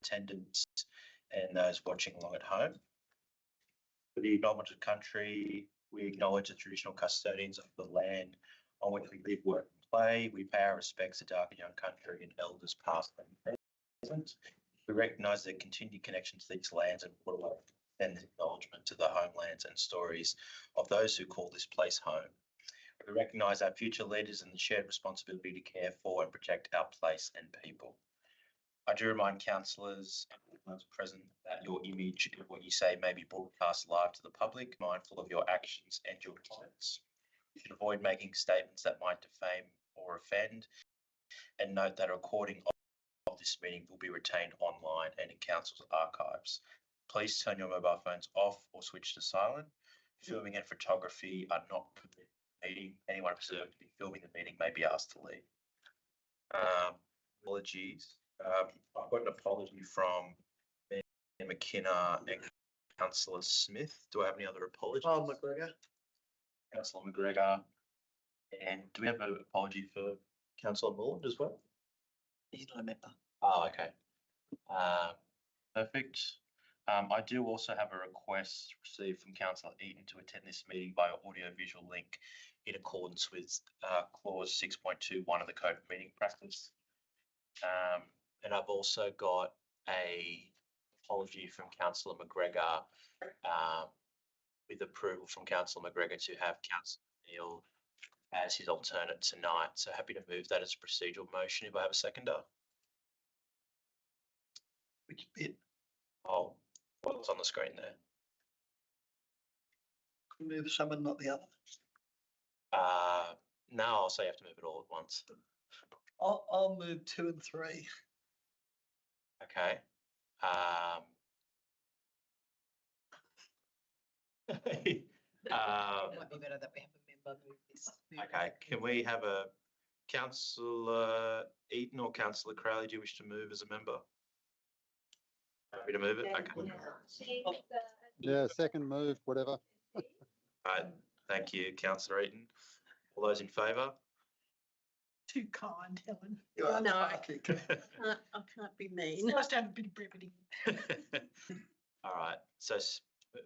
attendance and those watching along at home. For the acknowledgement of country, we acknowledge the traditional custodians of the land on which we live, work and play. We pay our respects to Dark and Young Country and elders past and present. We recognise their continued connection to these lands and and acknowledgement to the homelands and stories of those who call this place home. We recognise our future leaders and the shared responsibility to care for and protect our place and people. I do remind councillors and those present that your image and what you say may be broadcast live to the public, mindful of your actions and your comments. You should avoid making statements that might defame or offend, and note that a recording of this meeting will be retained online and in council's archives. Please turn your mobile phones off or switch to silent. Filming and photography are not permitted in the meeting. Anyone observed to be filming the meeting may be asked to leave. Apologies. I've got an apology from Mayor McKenna and Councillor Smith. Do I have any other apologies? Oh, McGregor. Councillor McGregor. And do we have an apology for Councillor Moreland as well? He's not a member. Oh, okay. Perfect. I do also have a request received from Councillor Eaton to attend this meeting by audio-visual link in accordance with clause 6.21 of the Code of Meeting Practice. And I've also got a apology from Councillor McGregor with approval from Councillor McGregor to have Councillor Neil as his alternate tonight. So happy to move that as a procedural motion if I have a seconder. Which bit? Oh, what's on the screen there? Could we move some and not the other? No, I'll say you have to move it all at once. I'll move 2 and 3. Okay. It might be better that we have a member move this. Okay, can we have a Councillor Eaton or Councillor Crowley? Do you wish to move as a member? Happy to move it? Okay. Yeah, second move, whatever. Right, thank you, Councillor Eaton. All those in favour? Too kind, Helen. You are No. psychic. I can't be mean. It's nice to have a bit of brevity. All right, so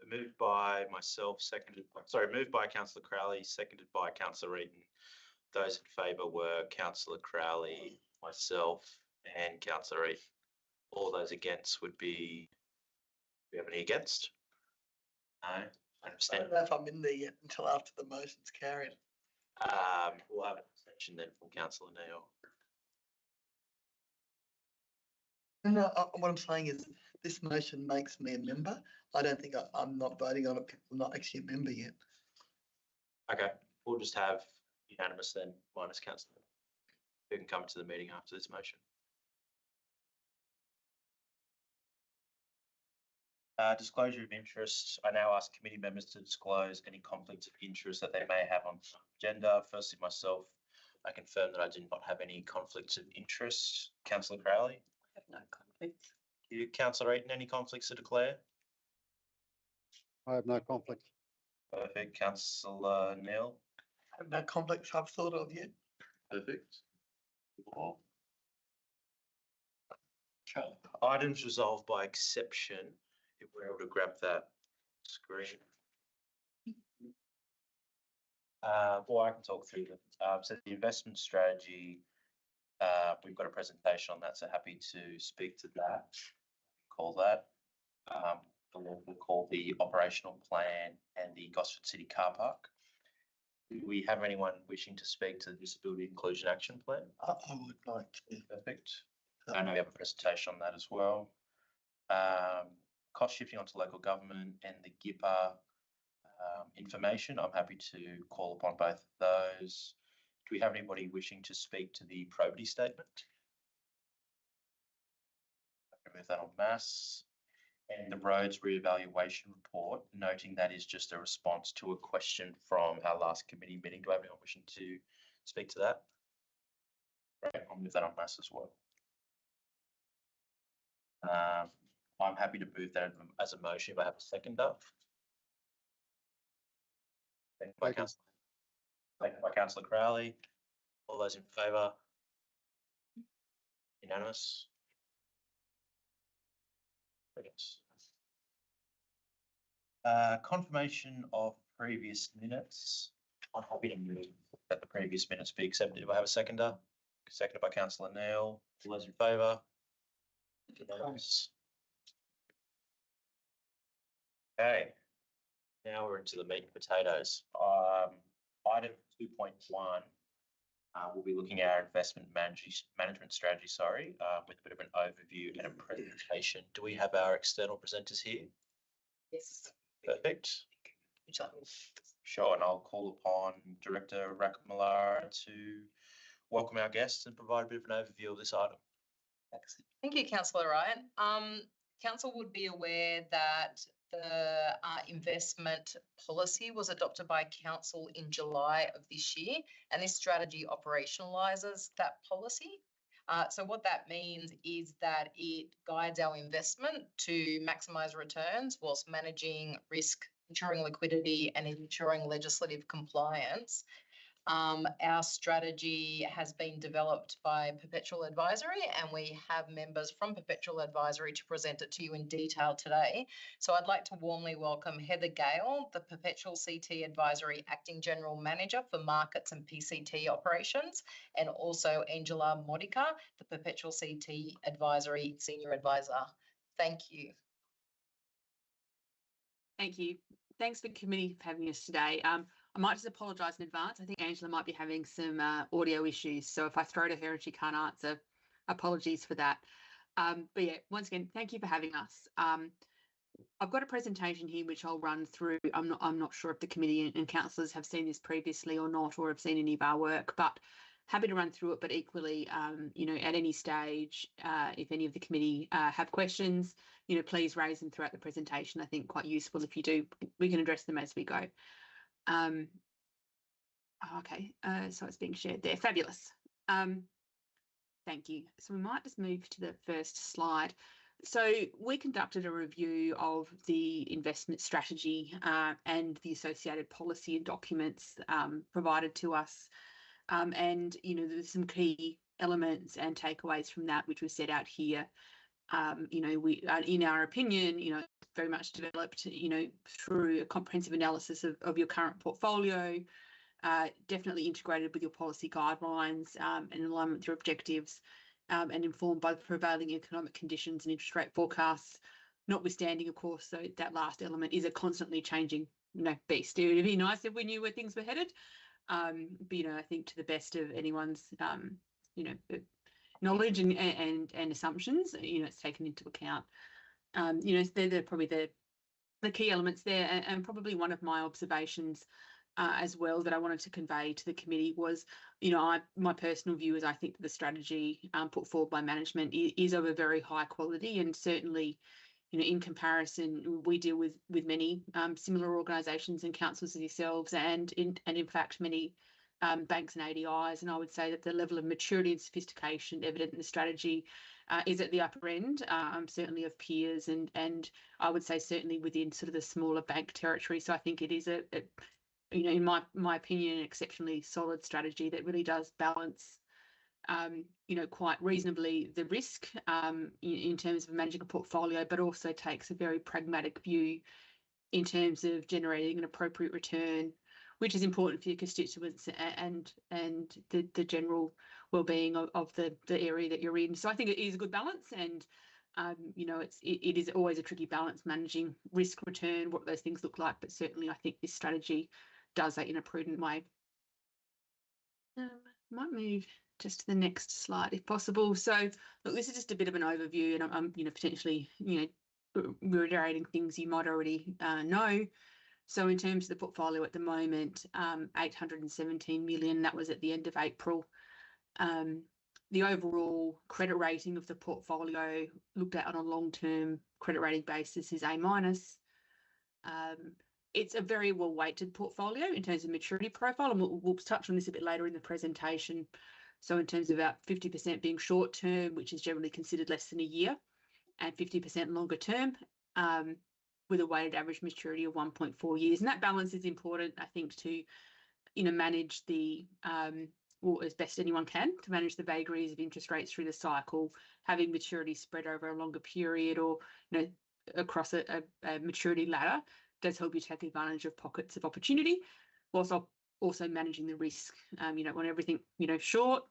moved by myself, moved by Councillor Crowley, seconded by Councillor Eaton. Those in favour were Councillor Crowley, myself and Councillor Eaton. All those against would be, do we have any against? No, I don't know if I'm in there yet until after the motion's carried. We'll have an extension then from Councillor Neil. No, what I'm saying is this motion makes me a member. I don't think I'm not voting on it because I'm not actually a member yet. Okay, we'll just have unanimous then, minus Councillor who can come to the meeting after this motion. Disclosure of interest. I now ask committee members to disclose any conflicts of interest that they may have on the agenda. Firstly, myself, I confirm that I do not have any conflicts of interest. Councillor Crowley? I have no conflicts. You, Councillor Eaton, any conflicts to declare? I have no conflict. Perfect. Councillor Neil? I have no conflicts I've thought of yet. Perfect. Items resolved by exception. If we're able to grab that screen. Or I can talk through them. So the investment strategy, we've got a presentation on that, so happy to speak to that. Call that. We'll call the operational plan and the Gosford City Car Park. Do we have anyone wishing to speak to the Disability Inclusion Action Plan? I would like to. Perfect. I know we have a presentation on that as well. Cost shifting onto local government and the GIPA information. I'm happy to call upon both of those. Do we have anybody wishing to speak to the probity statement? I can move that en masse. And the roads reevaluation report, noting that is just a response to a question from our last committee meeting. Do I have anyone wishing to speak to that? Right, I'll move that en masse as well. I'm happy to move that as a motion if I have a seconder. Thank you by Councillor Crowley. All those in favour? Unanimous. Yes. Confirmation of previous minutes. I'm happy to move that the previous minutes be accepted. Do I have a seconder? Seconded by councillor Neil. All those in favour? Unanimous. Okay. Now we're into the meat and potatoes. Item 2.1. We'll be looking at our investment management strategy, with a bit of an overview and a presentation. Do we have our external presenters here? Yes. Perfect. Sure, and I'll call upon Director Rakamala to welcome our guests and provide a bit of an overview of this item. Thank you, Councillor Ryan. Council would be aware that the investment policy was adopted by Council in July of this year, and this strategy operationalises that policy. So what that means is that it guides our investment to maximise returns whilst managing risk, ensuring liquidity and ensuring legislative compliance. Our strategy has been developed by Perpetual Advisory, and we have members from Perpetual Advisory to present it to you in detail today. So I'd like to warmly welcome Heather Gale, the Perpetual CT Advisory Acting General Manager for Markets and PCT Operations, and also Angela Modica, the Perpetual CT Advisory Senior Advisor. Thank you. Thank you. Thanks for committee for having us today. I might just apologise in advance. I think Angela might be having some audio issues. So if I throw to her and she can't answer, apologies for that. But yeah, once again, thank you for having us. I've got a presentation here which I'll run through. I'm not sure if the committee and councillors have seen this previously or not, or have seen any of our work, but happy to run through it. But equally, at any stage, if any of the committee have questions, please raise them throughout the presentation. I think quite useful. If you do, we can address them as we go. Okay, so it's being shared there. Fabulous. Thank you. So we might just move to the first slide. So we conducted a review of the investment strategy and the associated policy and documents provided to us. And, there's some key elements and takeaways from that, which we set out here. We, in our opinion, very much developed, through a comprehensive analysis of your current portfolio, definitely integrated with your policy guidelines and in alignment with your objectives, and informed by the prevailing economic conditions and interest rate forecasts, notwithstanding, of course, so that last element is a constantly changing, beast. It would be nice if we knew where things were headed. But, I think to the best of anyone's, knowledge and assumptions, it's taken into account. They're probably the key elements there, and probably one of my observations as well that I wanted to convey to the committee was, my personal view is I think that the strategy put forward by management is of a very high quality, and certainly, in comparison, we deal with many similar organisations and councils as yourselves, and in fact many banks and ADIs, and I would say that the level of maturity and sophistication evident in the strategy is at the upper end, certainly of peers, and I would say certainly within sort of the smaller bank territory. So I think it is in my opinion, an exceptionally solid strategy that really does balance, quite reasonably the risk in terms of managing a portfolio, but also takes a very pragmatic view in terms of generating an appropriate return, which is important for your constituents and the general well-being of the area that you're in. So I think it is a good balance, and it is always a tricky balance managing risk return, what those things look like, but certainly I think this strategy does that in a prudent way. Might move just to the next slide if possible. So look, this is just a bit of an overview, and I'm potentially reiterating things you might already know. So in terms of the portfolio at the moment, 817 million, that was at the end of April. The overall credit rating of the portfolio looked at on a long-term credit rating basis is A-. It's a very well-weighted portfolio in terms of maturity profile, and we'll touch on this a bit later in the presentation. So in terms of about 50% being short-term, which is generally considered less than a year, and 50% longer term, with a weighted average maturity of 1.4 years. And that balance is important, I think, to, manage the, as best anyone can, to manage the vagaries of interest rates through the cycle, having maturity spread over a longer period, or, across a maturity ladder does help you take advantage of pockets of opportunity, whilst also managing the risk. You don't want everything, short,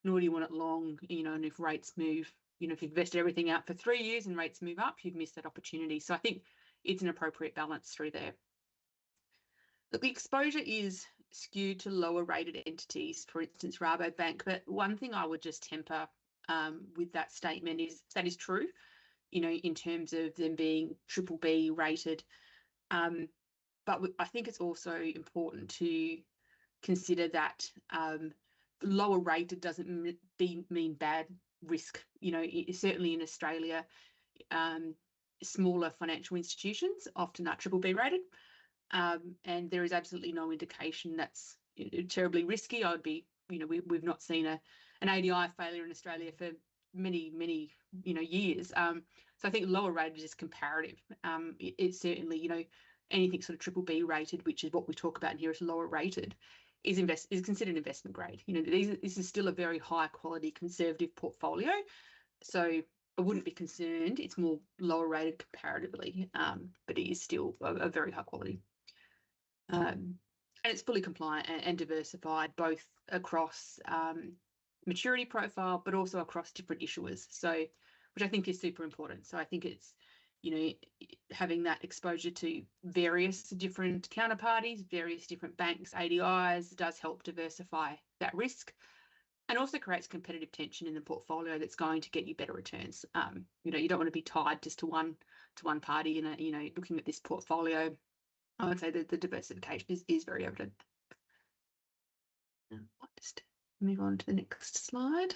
nor do you want it long, and if rates move, if you've invested everything out for 3 years and rates move up, you've missed that opportunity. So I think it's an appropriate balance through there. Look, the exposure is skewed to lower rated entities, for instance, Rabobank. But one thing I would just temper with that statement is that is true, in terms of them being BBB rated. But I think it's also important to consider that lower rated doesn't mean bad risk. Certainly in Australia, smaller financial institutions often are BBB rated. And there is absolutely no indication that's terribly risky. We've not seen an ADI failure in Australia for many years. So I think lower rated is comparative. It's certainly, anything sort of BBB rated, which is what we talk about here as lower rated, is considered investment grade. This is still a very high quality conservative portfolio. So I wouldn't be concerned. It's more lower rated comparatively, but it is still a very high quality. And it's fully compliant and diversified, both across maturity profile, but also across different issuers. So, which I think is super important. So I think it's, having that exposure to various different counterparties, various different banks, ADIs, does help diversify that risk, and also creates competitive tension in the portfolio that's going to get you better returns. You don't want to be tied just to one party. Looking at this portfolio, I would say that the diversification is very evident. I'll just move on to the next slide.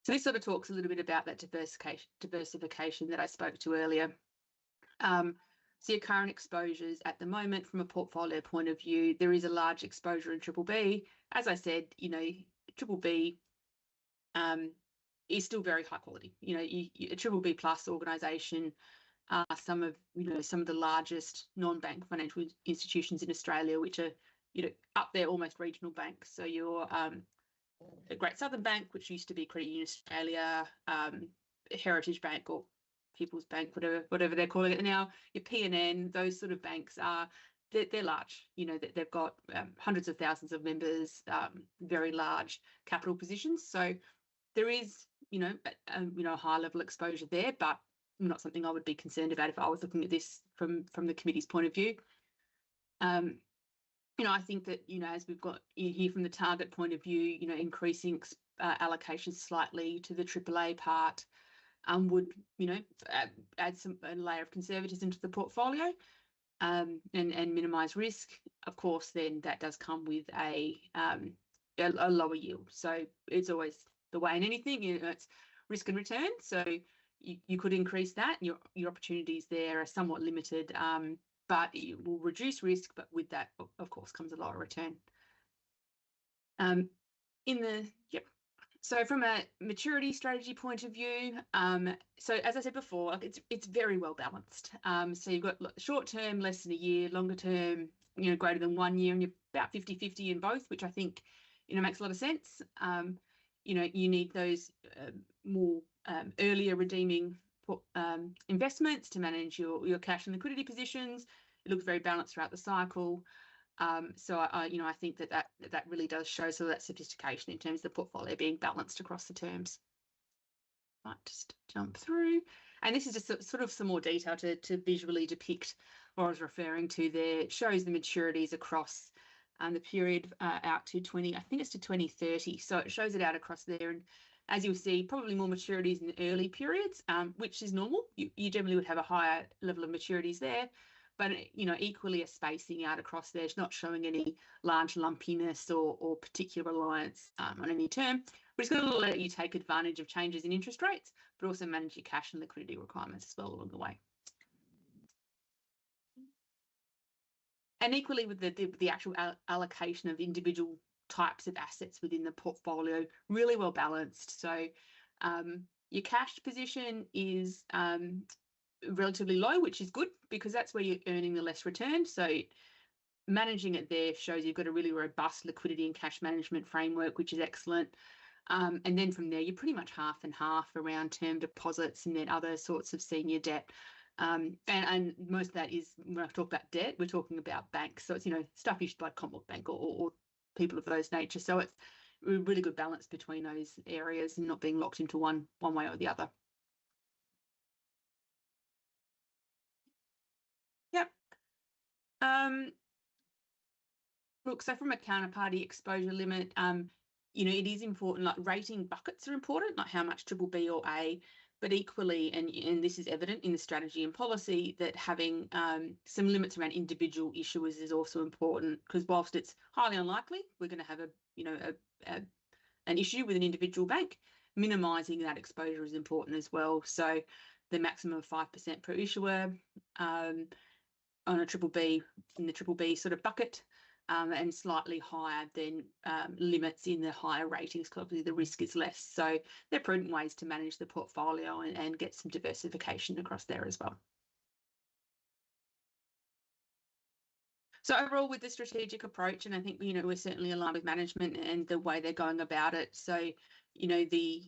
So this sort of talks a little bit about that diversification that I spoke to earlier. So your current exposures at the moment, from a portfolio point of view, there is a large exposure in BBB. As I said, BBB is still very high quality. A BBB plus organisation. Some of the largest non-bank financial institutions in Australia, which are up there, almost regional banks. So your Great Southern Bank, which used to be Credit Union Australia, Heritage Bank or People's Bank, whatever they're calling it now, your PNN, those sort of banks they're large. They've got hundreds of thousands of members, very large capital positions. So there is a high level exposure there, but not something I would be concerned about if I was looking at this from the committee's point of view. I think that, as we've got here from the target point of view, increasing allocations slightly to the AAA part would, add a layer of conservatism to the portfolio and minimise risk. Of course, then that does come with a lower yield. So it's always the way in anything, it's risk and return. So you could increase that. Your opportunities there are somewhat limited, but it will reduce risk. But with that, of course, comes a lower return. So from a maturity strategy point of view, so as I said before, it's very well balanced. So you've got short term, less than a year, longer term, greater than 1 year, and you're about 50-50 in both, which I think makes a lot of sense. You need those more earlier redeeming investments to manage your cash and liquidity positions. It looks very balanced throughout the cycle. So I think that really does show some of that sophistication in terms of the portfolio being balanced across the terms. Might just jump through, and this is just sort of some more detail to visually depict what I was referring to there. It shows the maturities across the period out to 2030. So it shows it out across there, and as you'll see, probably more maturities in the early periods, which is normal. You generally would have a higher level of maturities there, but equally a spacing out across there. It's not showing any large lumpiness or particular reliance on any term. But it's going to let you take advantage of changes in interest rates, but also manage your cash and liquidity requirements as well along the way. And equally with the actual allocation of individual types of assets within the portfolio, really well balanced. So your cash position is relatively low, which is good because that's where you're earning the less return. So managing it there shows you've got a really robust liquidity and cash management framework, which is excellent. And then from there, you're pretty much half and half around term deposits and then other sorts of senior debt. And most of that is, when I talk about debt, we're talking about banks. So it's, stuff issued by Commonwealth Bank or people of those nature. So it's a really good balance between those areas and not being locked into one way or the other. Yep. Look, so from a counterparty exposure limit, it is important, like rating buckets are important, like how much triple B or A, but equally, and this is evident in the strategy and policy, that having some limits around individual issuers is also important, because whilst it's highly unlikely we're going to have an issue with an individual bank, minimising that exposure is important as well. So the maximum of 5% per issuer on a triple B, in the triple B sort of bucket, and slightly higher than limits in the higher ratings, because obviously the risk is less. So they're prudent ways to manage the portfolio and get some diversification across there as well. So overall, with the strategic approach, and I think, we're certainly aligned with management and the way they're going about it. So, the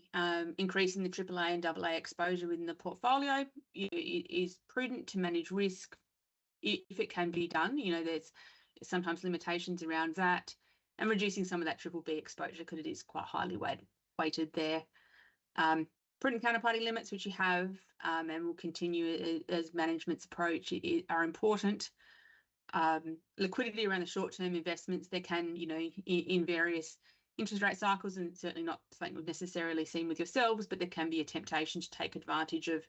increasing the AAA and AA exposure within the portfolio is prudent to manage risk if it can be done. There's sometimes limitations around that, and reducing some of that triple B exposure because it is quite highly weighted there. Prudent counterparty limits, which you have and will continue as management's approach, are important. Liquidity around the short-term investments, there can, in various interest rate cycles, and certainly not something we've necessarily seen with yourselves, but there can be a temptation to take advantage of,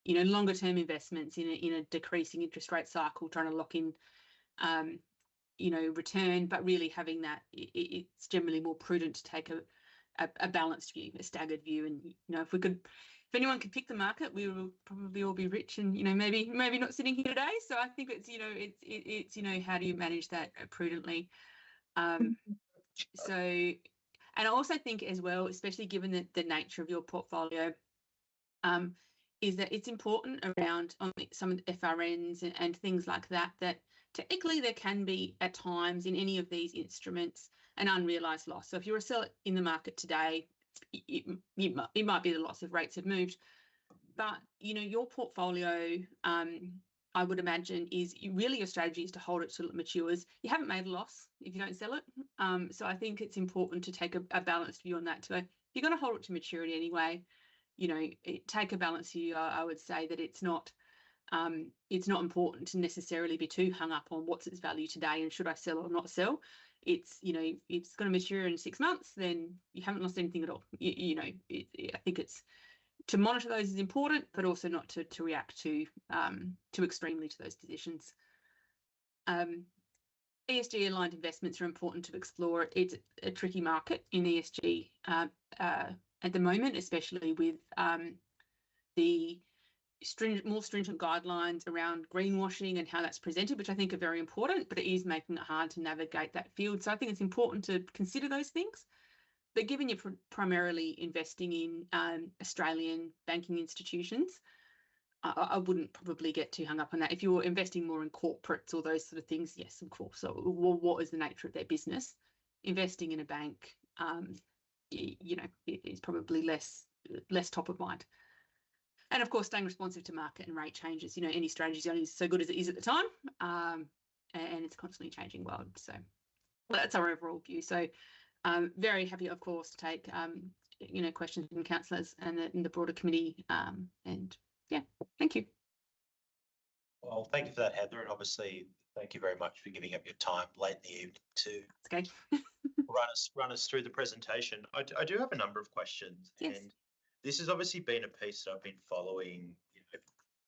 longer-term investments in a decreasing interest rate cycle, trying to lock in, return, but really having that, it's generally more prudent to take a balanced view, a staggered view. And, if anyone could pick the market, we will probably all be rich and, maybe not sitting here today. So I think it's, it's how do you manage that prudently? So, and I also think as well, especially given the nature of your portfolio, is that it's important around on some of the FRNs and things like that, that technically there can be at times in any of these instruments an unrealised loss. So if you're a seller in the market today, it might be the loss of rates have moved, but your portfolio, I would imagine, is really your strategy is to hold it till it matures. You haven't made a loss if you don't sell it. So I think it's important to take a balanced view on that. So if you're going to hold it to maturity anyway, take a balanced view. I would say that it's not important to necessarily be too hung up on what's its value today and should I sell or not sell. It's, if it's going to mature in 6 months, then you haven't lost anything at all. I think it's to monitor those is important, but also not to react too extremely to those positions. ESG aligned investments are important to explore. It's a tricky market in ESG at the moment, especially with the more stringent guidelines around greenwashing and how that's presented, which I think are very important, but it is making it hard to navigate that field. So I think it's important to consider those things. But given you're primarily investing in Australian banking institutions, I wouldn't probably get too hung up on that. If you're investing more in corporates or those sort of things, yes, of course. So what is the nature of their business? Investing in a bank, it is probably less top of mind. And of course, staying responsive to market and rate changes. Any strategy is only so good as it is at the time, and it's a constantly changing world. So that's our overall view. So very happy, of course, to take questions from councillors and the broader committee. And yeah, thank you. Well, thank you for that, Heather, and obviously thank you very much for giving up your time late in the evening to Okay. run us through the presentation. I do have a number of questions, Yes. and this has obviously been a piece that I've been following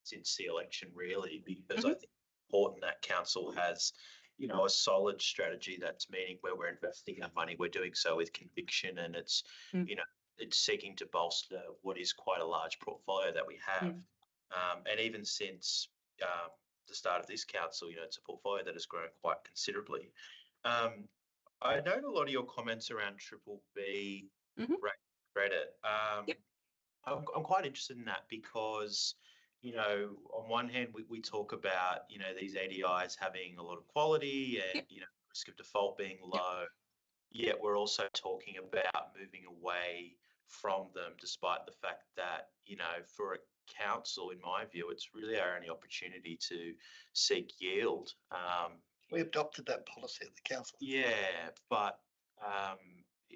since the election, really, because I think it's important that council has a solid strategy that's meaning where we're investing our money, we're doing so with conviction, and it's it's seeking to bolster what is quite a large portfolio that we have. And even since the start of this council, it's a portfolio that has grown quite considerably. I note a lot of your comments around triple B rate credit. I'm quite interested in that because, on one hand, we talk about, these ADIs having a lot of quality and, risk of default being low. yet we're also talking about moving away from them, despite the fact that, you know, for a council, in my view, it's really our only opportunity to seek yield. We adopted that policy at the council. Yeah, but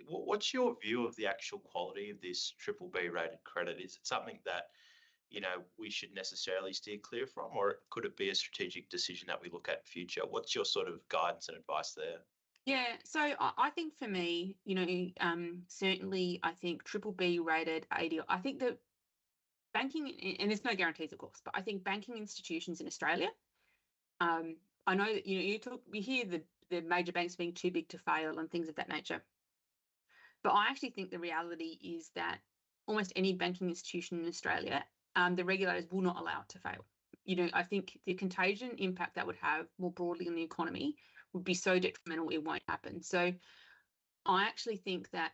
what's your view of the actual quality of this triple B rated credit? Is it something that, you know, we should necessarily steer clear from, or could it be a strategic decision that we look at in future? What's your sort of guidance and advice there? Yeah, so I think for me, you know, certainly I think triple B rated ADI. I think that banking, and there's no guarantees, of course, but I think banking institutions in Australia. I know that, you know, you hear the major banks being too big to fail and things of that nature. But I actually think the reality is that almost any banking institution in Australia, the regulators will not allow it to fail. You know, I think the contagion impact that would have more broadly in the economy would be so detrimental it won't happen. So I actually think that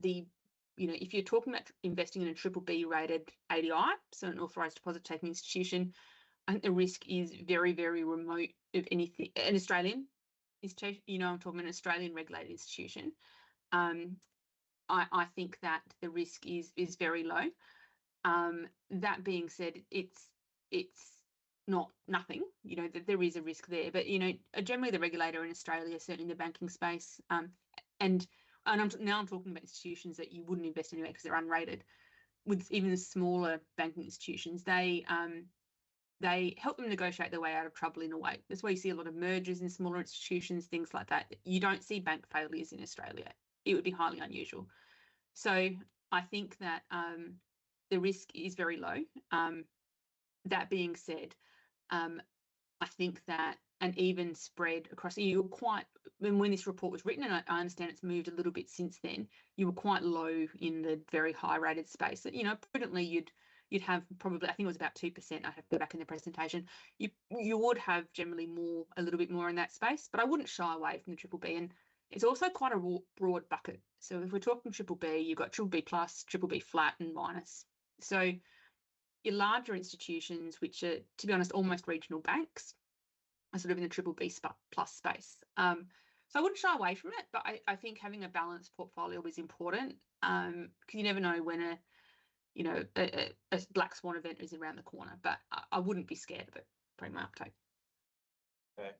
you know, if you're talking about investing in a triple B rated ADI, so an authorised deposit taking institution, I think the risk is very, very remote of anything. An Australian institution, you know, I'm talking an Australian regulated institution. I think that the risk is very low. That being said, it's not nothing. You know, that there is a risk there, but you know, generally the regulator in Australia, certainly in the banking space, and I'm talking about institutions that you wouldn't invest anyway because they're unrated. With even the smaller banking institutions, they help them negotiate their way out of trouble in a way. That's why you see a lot of mergers in smaller institutions, things like that. You don't see bank failures in Australia. It would be highly unusual. So I think that the risk is very low. That being said, I think that an even spread across, you were quite, when this report was written, and I understand it's moved a little bit since then, you were quite low in the very high rated space. You know, prudently you'd have probably, I think it was about 2%. I have to go back in the presentation. You would have generally a little bit more in that space, but I wouldn't shy away from the triple B. And it's also quite a broad bucket. So if we're talking triple B, you've got triple B plus, triple B flat, and minus. So your larger institutions, which are, to be honest, almost regional banks, are sort of in the triple B plus space. So I wouldn't shy away from it, but I think having a balanced portfolio is important because you never know when a black swan event is around the corner. But I wouldn't be scared of it. Probably my uptake. Okay.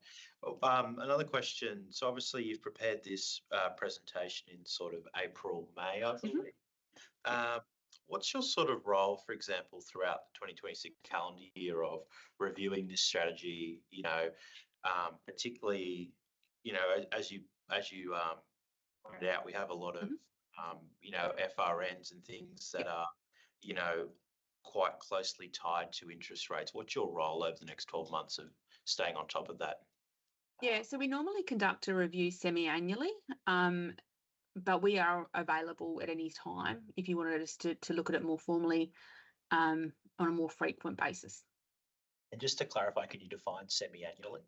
Another question. So obviously you've prepared this presentation in sort of April, May, I believe. What's your sort of role, for example, throughout the 2026 calendar year of reviewing this strategy? You know, particularly, you know, as you pointed out, we have a lot of you know, FRNs and things that are, you know, quite closely tied to interest rates. What's your role over the next 12 months of staying on top of that? Yeah, so we normally conduct a review semi-annually, but we are available at any time if you wanted us to look at it more formally on a more frequent basis. And just to clarify, can you define semi-annually?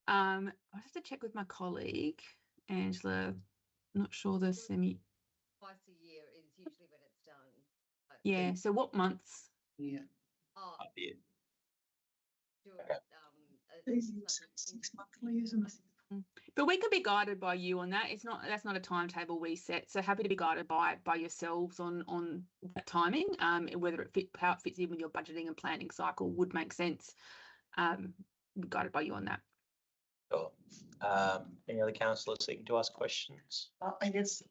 I have to check with my colleague, Angela. I'm not sure the semi. Twice a year is usually when it's done. Yeah, so what months? Yeah. Oh, Yeah. do Okay. it, Six monthly, isn't it? But we can be guided by you on that. That's not a timetable we set. So happy to be guided by yourselves on that timing. Whether how it fits in with your budgeting and planning cycle would make sense. Be guided by you on that. Sure. Any other councillors seeking to ask questions? I guess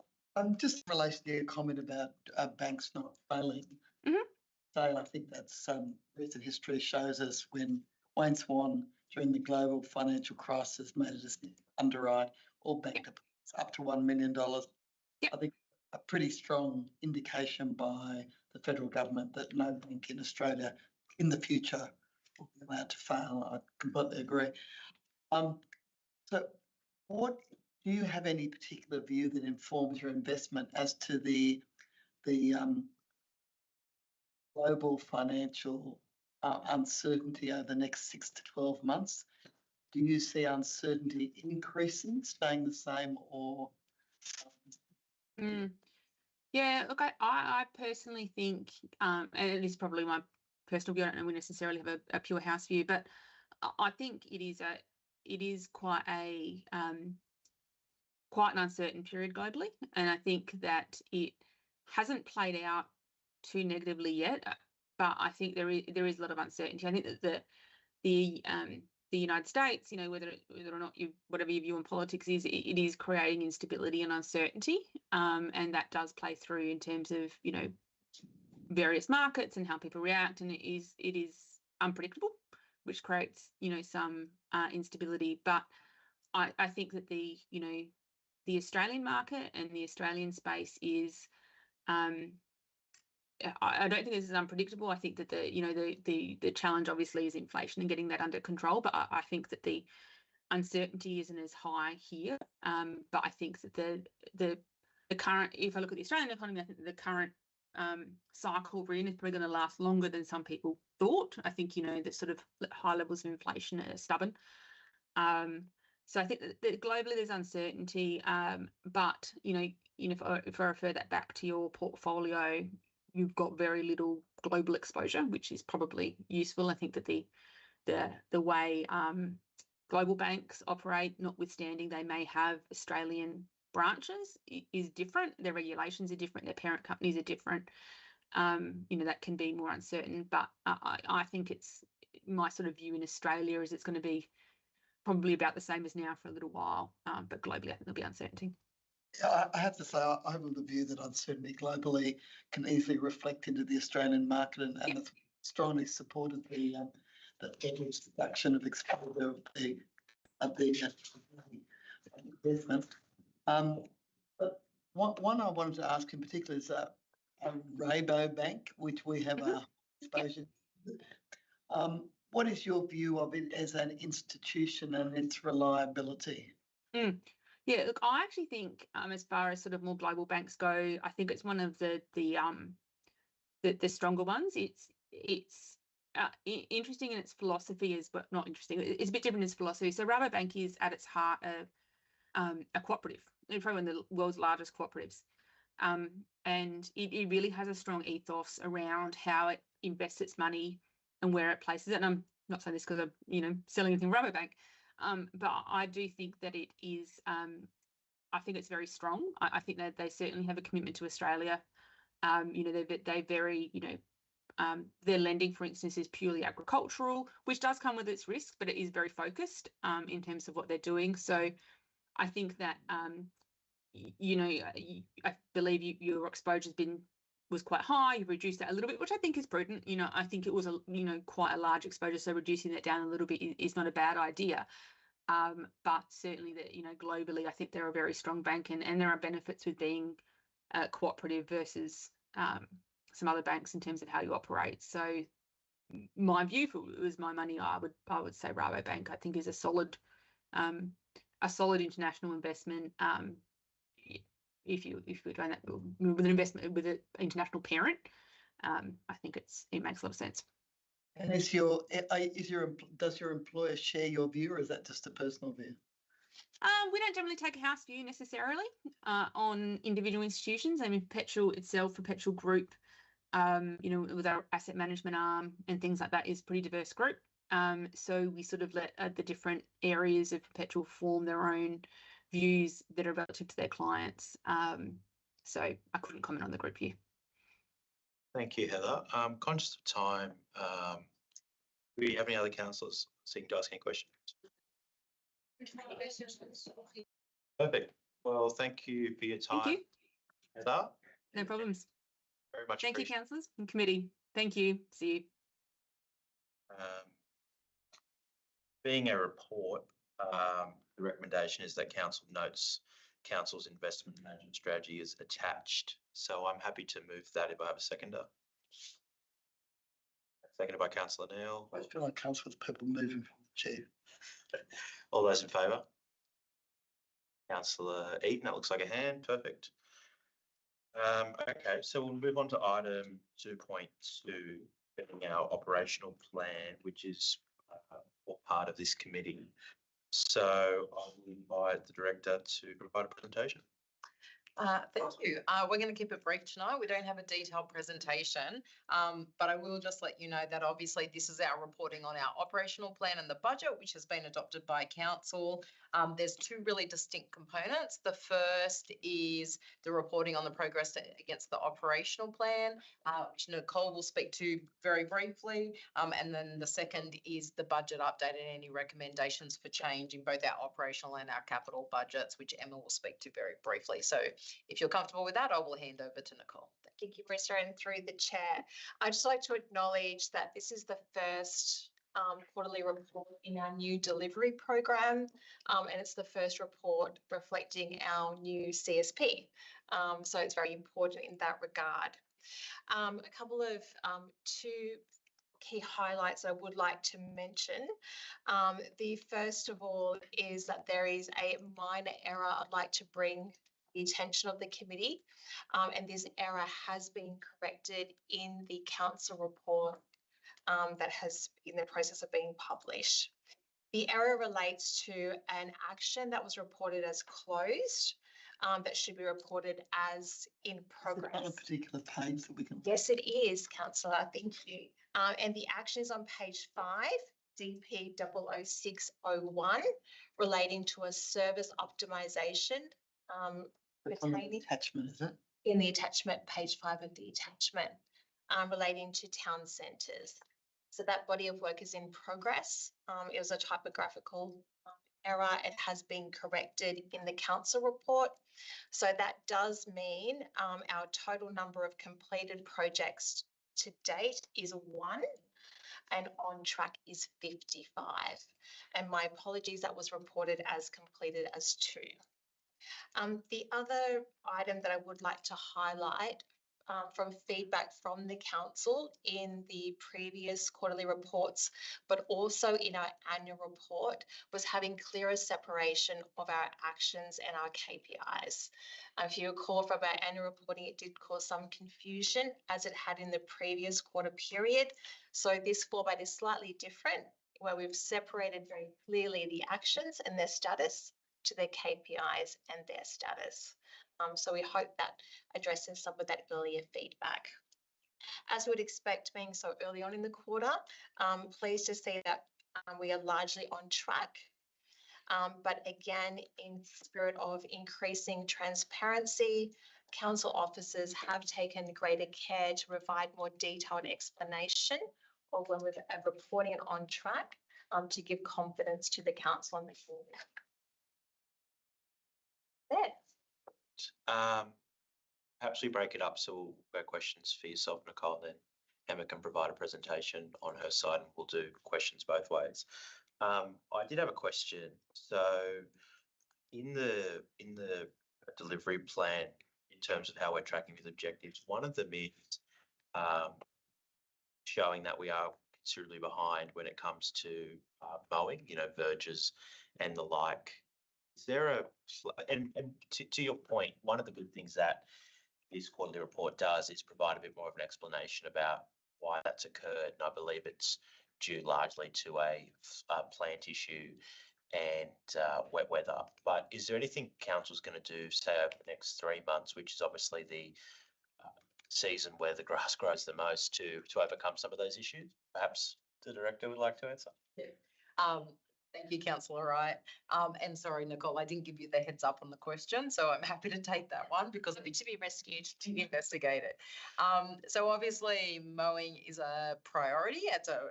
just in relation to your comment about banks not failing. So I think that's recent history shows us when Wayne Swan during the global financial crisis made a decision to underwrite all bank deposits up to $1 million. I think a pretty strong indication by the federal government that no bank in Australia in the future will be allowed to fail. I completely agree. So what do you have any particular view that informs your investment as to the global financial uncertainty over the next 6 to 12 months? Do you see uncertainty increasing, staying the same, or? Yeah, look, I personally think, and it is probably my personal view. I don't know we necessarily have a pure house view, but I think it is quite a quite an uncertain period globally, and I think that it hasn't played out too negatively yet. But I think there is a lot of uncertainty. I think that the United States, whether or not whatever your view on politics is, it is creating instability and uncertainty, and that does play through in terms of various markets and how people react, and it is unpredictable, which creates some instability. But I think that the Australian market and the Australian space is. I don't think this is unpredictable. I think that the challenge obviously is inflation and getting that under control. But I think that the uncertainty isn't as high here. But I think that the current, if I look at the Australian economy, I think that the current cycle we're in is probably going to last longer than some people thought. I think the sort of high levels of inflation are stubborn. So I think that globally there's uncertainty. But if I refer that back to your portfolio, you've got very little global exposure, which is probably useful. I think that the way global banks operate, notwithstanding they may have Australian branches, is different. Their regulations are different. Their parent companies are different. That can be more uncertain. But I think it's my sort of view in Australia is it's going to be probably about the same as now for a little while. But globally, I think there'll be uncertainty. I have to say, I have the view that uncertainty globally can easily reflect into the Australian market, and it's strongly supported the reduction of exposure of the investment. But one I wanted to ask in particular is a Rabobank, which we have our exposure to. What is your view of it as an institution and its reliability? Yeah, look, I actually think as far as sort of more global banks go, I think it's one of the stronger ones. It's interesting in its philosophy but not interesting. It's a bit different in its philosophy. So Rabobank is at its heart a cooperative. It's probably one of the world's largest cooperatives. And it really has a strong ethos around how it invests its money and where it places it. And I'm not saying this because I'm, selling anything Rabobank. But I do think that it is, I think it's very strong. I think that they certainly have a commitment to Australia. They very, their lending, for instance, is purely agricultural, which does come with its risk, but it is very focused in terms of what they're doing. So I think that, I believe your exposure was quite high. You've reduced that a little bit, which I think is prudent. I think it was quite a large exposure, so reducing that down a little bit is not a bad idea. But certainly that globally, I think they're a very strong bank, and there are benefits with being cooperative versus some other banks in terms of how you operate. So my view, if it was my money, I would say Rabobank, I think, is a solid international investment. If we're doing that with an investment with an international parent, I think it makes a lot of sense. And does your employer share your view, or is that just a personal view? We don't generally take a house view necessarily on individual institutions. I mean, Perpetual Group, with our asset management arm and things like that, is a pretty diverse group. So we sort of let the different areas of Perpetual form their own views that are relative to their clients. So I couldn't comment on the group view. Thank you, Heather. Conscious of time, do we have any other councillors seeking to ask any questions? Perfect. Well, thank you for your time. Thank you. Heather? No problems. Very much Thank you, appreciated. councillors and committee. Thank you. See you. Being a report, the recommendation is that council notes council's investment management strategy is attached. So I'm happy to move that if I have a seconder. Seconded by Councillor Neal. I feel like Councillor Purple moving from the chair. All those in favour? Councillor Eaton, that looks like a hand. Perfect. Okay, so we'll move on to item 2.2, getting our operational plan, which is part of this committee. So I'll invite the director to provide a presentation. Thank you. We're going to keep it brief tonight. We don't have a detailed presentation, but I will just let you know that obviously this is our reporting on our operational plan and the budget, which has been adopted by council. There's two really distinct components. The first is the reporting on the progress against the operational plan, which Nicole will speak to very briefly. And then the second is the budget update and any recommendations for change in both our operational and our capital budgets, which Emma will speak to very briefly. So if you're comfortable with that, I will hand over to Nicole. Thank you, Brista, and through the chair. I'd just like to acknowledge that this is the first quarterly report in our new delivery program, and it's the first report reflecting our new CSP. So it's very important in that regard. A couple of two key highlights I would like to mention. The first of all is that there is a minor error I'd like to bring the attention of the committee, and this error has been corrected in the council report that has in the process of being published. The error relates to an action that was reported as closed that should be reported as in progress. On a particular page that we can. Yes, it is, councillor. Thank you. And the action is on page 5, DP 00601, relating to a service optimisation. It's on the attachment, is it? In the attachment, page 5 of the attachment, relating to town centres. So that body of work is in progress. It was a typographical error. It has been corrected in the council report. So that does mean our total number of completed projects to date is 1 and on track is 55. And my apologies, that was reported as completed as 2. The other item that I would like to highlight from feedback from the council in the previous quarterly reports, but also in our annual report, was having clearer separation of our actions and our KPIs. If you recall from our annual reporting, it did cause some confusion as it had in the previous quarter period. So this format is slightly different, where we've separated very clearly the actions and their status to their KPIs and their status. So we hope that addresses some of that earlier feedback. As we would expect, being so early on in the quarter, pleased to see that we are largely on track. But again, in spirit of increasing transparency, council officers have taken greater care to provide more detailed explanation of when we're reporting it on track to give confidence to the council and the board. There. Perhaps we break it up so we'll go questions for yourself, Nicole, then Emma can provide a presentation on her side and we'll do questions both ways. I did have a question. So in the delivery plan, in terms of how we're tracking with objectives, one of them is showing that we are considerably behind when it comes to mowing, verges and the like. Is there to your point, one of the good things that this quarterly report does is provide a bit more of an explanation about why that's occurred. And I believe it's due largely to a plant issue and wet weather. But is there anything council's going to do, say, over the next 3 months, which is obviously the season where the grass grows the most, to overcome some of those issues? Perhaps the director would like to answer. Yeah. Thank you, Councillor Wright. And sorry, Nicole, I didn't give you the heads up on the question, so I'm happy to take that one because I need to be rescued to investigate it. So obviously mowing is a priority.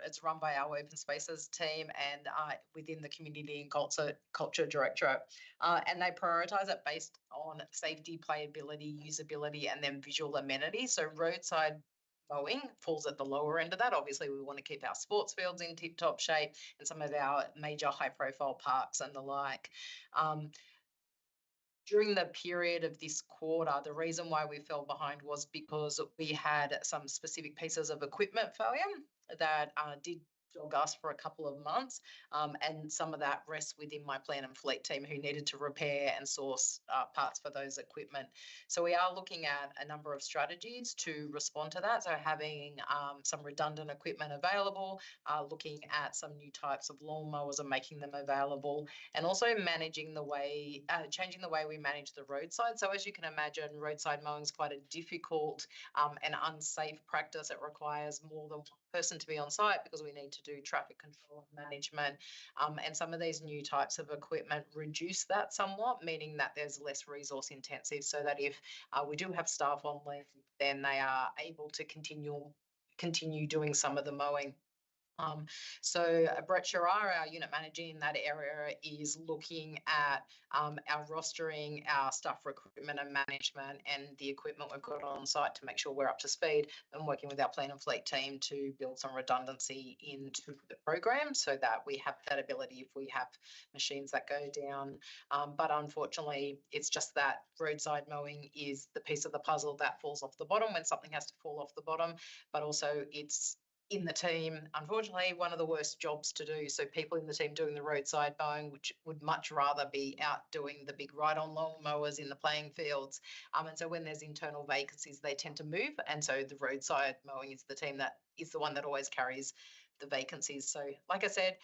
It's run by our open spaces team and within the community and culture directorate. And they prioritise it based on safety, playability, usability, and then visual amenities. So roadside mowing falls at the lower end of that. Obviously, we want to keep our sports fields in tip-top shape and some of our major high-profile parks and the like. During the period of this quarter, the reason why we fell behind was because we had some specific pieces of equipment failure that did dog us for a couple of months. And some of that rests within my plan and fleet team who needed to repair and source parts for those equipment. So we are looking at a number of strategies to respond to that. So having some redundant equipment available, looking at some new types of lawnmowers and making them available, and also managing the way, changing the way we manage the roadside. So as you can imagine, roadside mowing is quite a difficult and unsafe practice. It requires more than one person to be on site because we need to do traffic control management. And some of these new types of equipment reduce that somewhat, meaning that there's less resource intensive, so that if we do have staff on leave, then they are able to continue doing some of the mowing. So Brett Sherrar, our unit manager in that area, is looking at our rostering, our staff recruitment and management, and the equipment we've got on site to make sure we're up to speed, and working with our plan and fleet team to build some redundancy into the program so that we have that ability if we have machines that go down. But unfortunately, it's just that roadside mowing is the piece of the puzzle that falls off the bottom when something has to fall off the bottom, but also it's in the team, unfortunately, one of the worst jobs to do. So people in the team doing the roadside mowing, which would much rather be out doing the big ride-on lawn mowers in the playing fields. And so when there's internal vacancies, they tend to move. And so the roadside mowing is the team that is the one that always carries the vacancies. So like I said,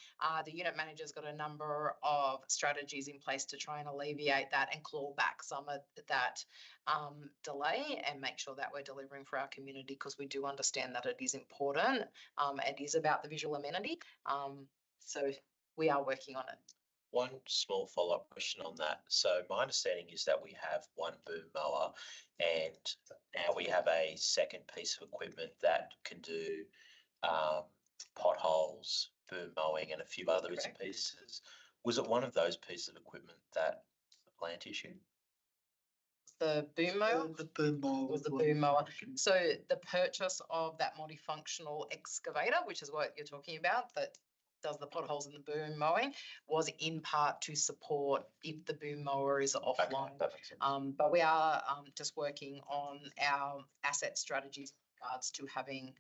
the unit manager's got a number of strategies in place to try and alleviate that and claw back some of that delay and make sure that we're delivering for our community, because we do understand that it is important. It is about the visual amenity. So we are working on it. One small follow-up question on that. So my understanding is that we have one boom mower, and now we have a second piece of equipment that can do potholes, boom mowing, and a few other bits and pieces. Was it one of those pieces of equipment that the plant issued? The boom mower? The boom mower Was the boom mower. So the purchase of that multifunctional excavator, which is what you're talking about, that does the potholes in the boom mowing, was in part to support if the boom mower is offline. Okay, that makes sense. But we are just working on our asset strategies in regards to having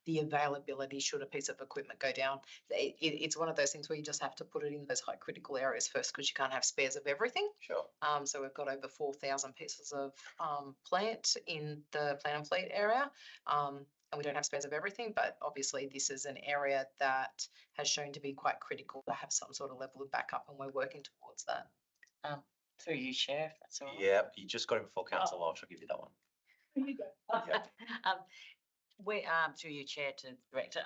the availability should a piece of equipment go down. It's one of those things where you just have to put it in those high critical areas first, because you can't have spares of everything. Sure. So we've got over 4,000 pieces of plant in the plan and fleet area. And we don't have spares of everything, but obviously this is an area that has shown to be quite critical to have some sort of level of backup, and we're working towards that. Through you, Chair, if that's all right. Yeah, you just got it before council. I'll give you that one. There you go. Yeah. We through your chair to director.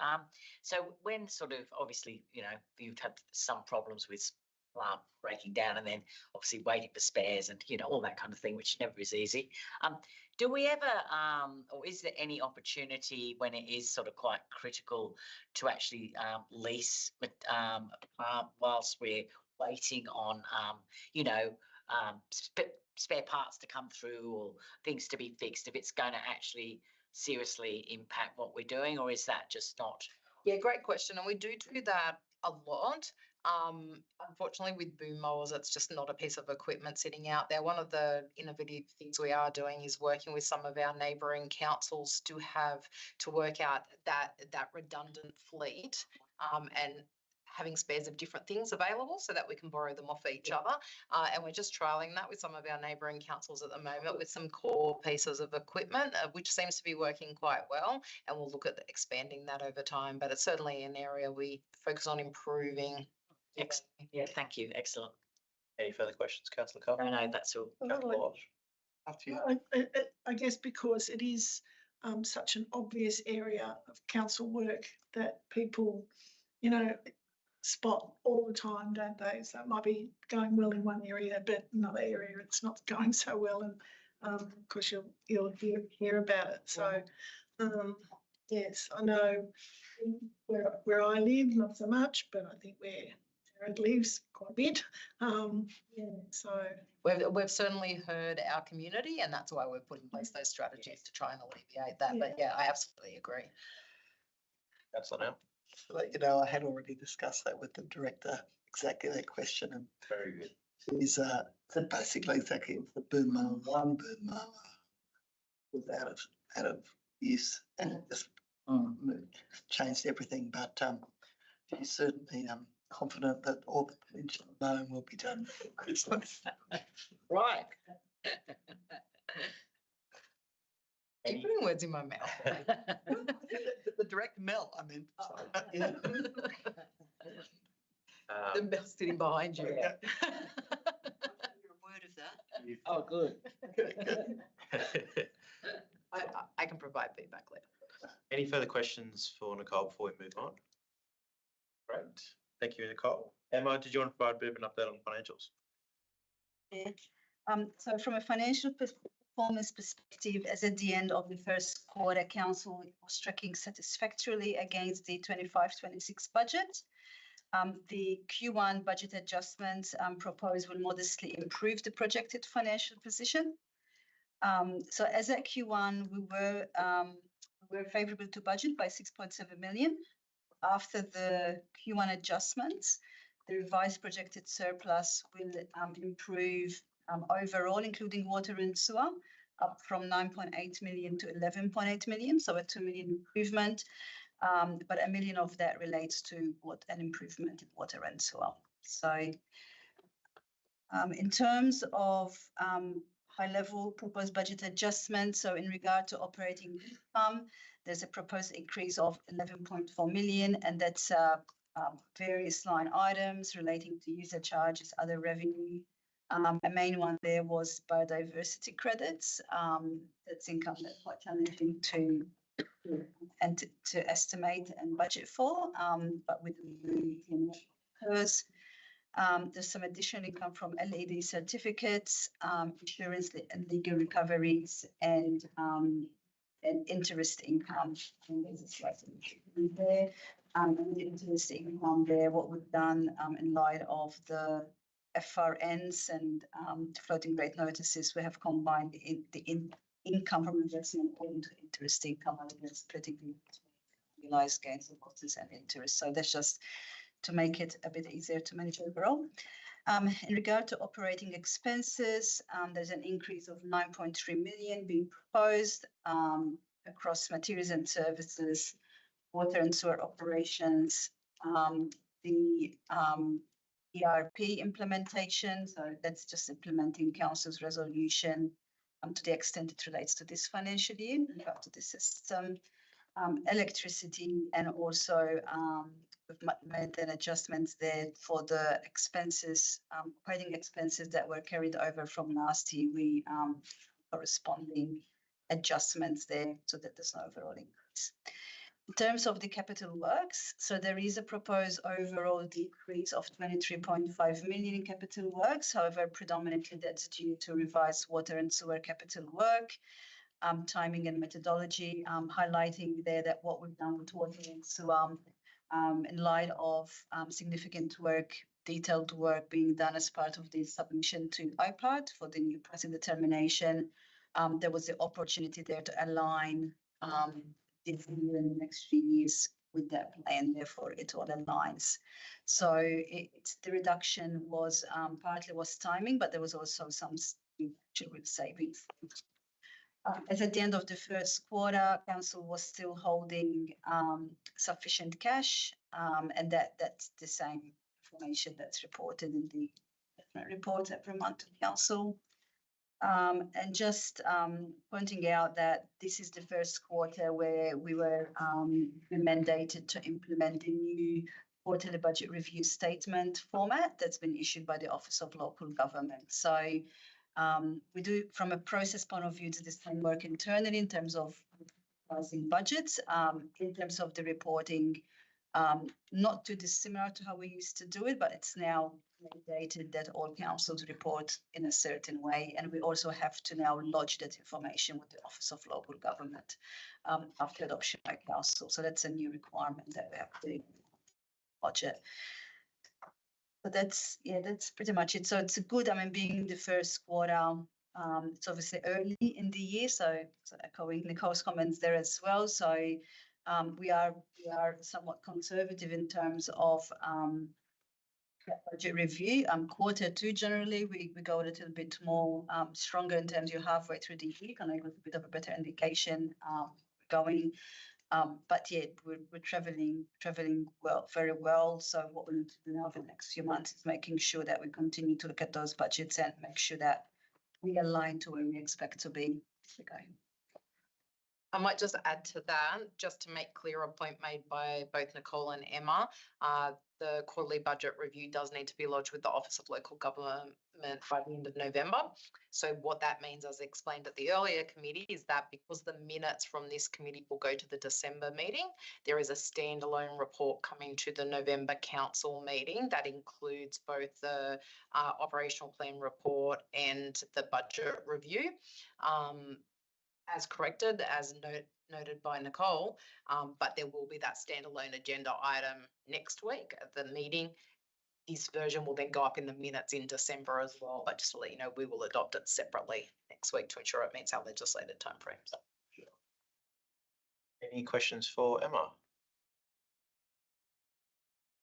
So when sort of obviously, you know, you've had some problems with breaking down, and then obviously waiting for spares and, you know, all that kind of thing, which never is easy. Do we ever, or is there any opportunity when it is sort of quite critical to actually lease whilst we're waiting on, you know, spare parts to come through or things to be fixed, if it's going to actually seriously impact what we're doing, or is that just not? Yeah, great question. And we do that a lot. Unfortunately, with boom mowers, it's just not a piece of equipment sitting out there. One of the innovative things we are doing is working with some of our neighbouring councils to work out that redundant fleet, and having spares of different things available so that we can borrow them off each other. And we're just trialling that with some of our neighbouring councils at the moment with some core pieces of equipment, which seems to be working quite well. And we'll look at expanding that over time. But it's certainly an area we focus on improving. Yeah, thank you. Excellent. Any further questions, councillor Carr? No, that's all. Councillor Walsh? I guess because it is such an obvious area of council work that people, you know, spot all the time, don't they? So it might be going well in one area, but another area it's not going so well, and of course you'll hear about it. So yes, I know where I live, not so much, but I think where Jared lives quite a bit. Yeah, so we've certainly heard our community, and that's why we've put in place those strategies to try and alleviate that. But yeah, I absolutely agree. Councillor Now? You know, I had already discussed that with the director, exactly that question. And Very good. she's so basically exactly the boom mower, one boom mower was out of use, and it just changed everything. But He's certainly confident that all the potential known will be done before Christmas. Right. You're putting words in my mouth. The direct Mel, I mean. The Mel's sitting behind you. Yeah. A word of that. Oh, good. I can provide feedback later. Any further questions for Nicole before we move on? Great. Thank you, Nicole. Emma, did you want to provide a bit of an update on financials? Yeah. So from a financial performance perspective, as at the end of the first quarter, council was tracking satisfactorily against the 25-26 budget. The Q1 budget adjustments proposed will modestly improve the projected financial position. So as at Q1, we were favourable to budget by 6.7 million. After the Q1 adjustments, the revised projected surplus will improve overall, including water and sewer, up from 9.8 million to 11.8 million, so a 2 million improvement. But 1 million of that relates to what an improvement in water and sewer. So in terms of high-level proposed budget adjustments, so in regard to operating income, there's a proposed increase of 11.4 million, and that's various line items relating to user charges, other revenue. A main one there was biodiversity credits. That's income that's quite challenging to estimate and budget for, but with the occurs. There's some additional income from LED certificates, insurance and legal recoveries, and interest income. And there's a slight improvement there. And the interest income there, what we've done in light of the FRNs and floating rate notices, we have combined the income from investment into interest income, and we're splitting the realized gains and losses and interest. So that's just to make it a bit easier to manage overall. In regard to operating expenses, there's an increase of 9.3 million being proposed across materials and services, water and sewer operations, the ERP implementation. So that's just implementing council's resolution to the extent it relates to this financial year, up to the system, electricity, and also we've made an adjustments there for the expenses, operating expenses that were carried over from last year. We corresponding adjustments there so that there's no overall increase. In terms of the capital works, so there is a proposed overall decrease of 23.5 million in capital works. However, predominantly that's due to revised water and sewer capital work, timing and methodology, highlighting there that what we've done with water and sewer in light of significant work, detailed work being done as part of the submission to IPAD for the new pricing determination. There was the opportunity there to align this year and the next few years with that plan, therefore it all aligns. So the reduction was partly was timing, but there was also some savings. As at the end of the first quarter, council was still holding sufficient cash, and that's the same information that's reported in the report every month to council. And just pointing out that this is the first quarter where we were mandated to implement the new quarterly budget review statement format that's been issued by the Office of Local Government. So we do, from a process point of view, to this work internally in terms of pricing budgets, in terms of the reporting, not too dissimilar to how we used to do it, but it's now mandated that all councils report in a certain way, and we also have to now lodge that information with the Office of Local Government after adoption by council. So that's a new requirement that we have to budget. But that's pretty much it. So it's a good, being the first quarter, it's obviously early in the year, so echoing Nicole's comments there as well. So we are somewhat conservative in terms of budget review. Quarter two, generally, we go a little bit more stronger in terms of halfway through the year, kind of with a bit of a better indication going. But yeah, we're traveling well, very well. So what we need to do now for the next few months is making sure that we continue to look at those budgets and make sure that we align to where we expect to be. Okay. I might just add to that, just to make clear a point made by both Nicole and Emma. The quarterly budget review does need to be lodged with the Office of Local Government by the end of November. So what that means, as explained at the earlier committee, is that because the minutes from this committee will go to the December meeting, there is a standalone report coming to the November council meeting that includes both the operational plan report and the budget review. As corrected, as noted by Nicole, but there will be that standalone agenda item next week at the meeting. This version will then go up in the minutes in December as well, but just to let you know, we will adopt it separately next week to ensure it meets our legislated timeframes. Any questions for Emma?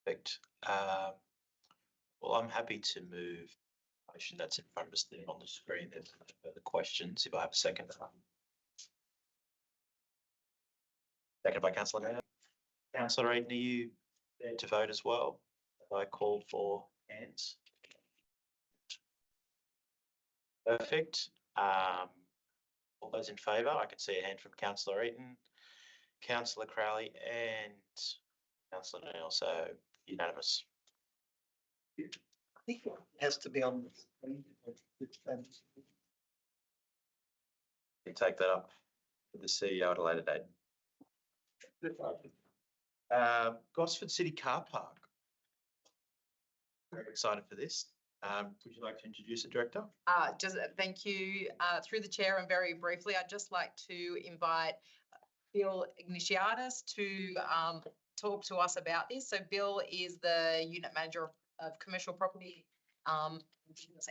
Perfect. Well, I'm happy to move the motion that's in front of us there on the screen. There's no further questions. If I have a second. Seconded by Councillor Mayor. Councillor Eaton, are you there to vote as well? I called for hands. Perfect. All those in favour? I can see a hand from Councillor Eaton, Councillor Crowley and Councillor Neal, so unanimous. I think it has to be on the screen. You take that up with the CEO at a later date. Gosford City Car Park. Very excited for this. Would you like to introduce the director? Just thank you through the chair, and very briefly, I'd just like to invite Bill Ignatiadis to talk to us about this. So Bill is the unit manager of commercial property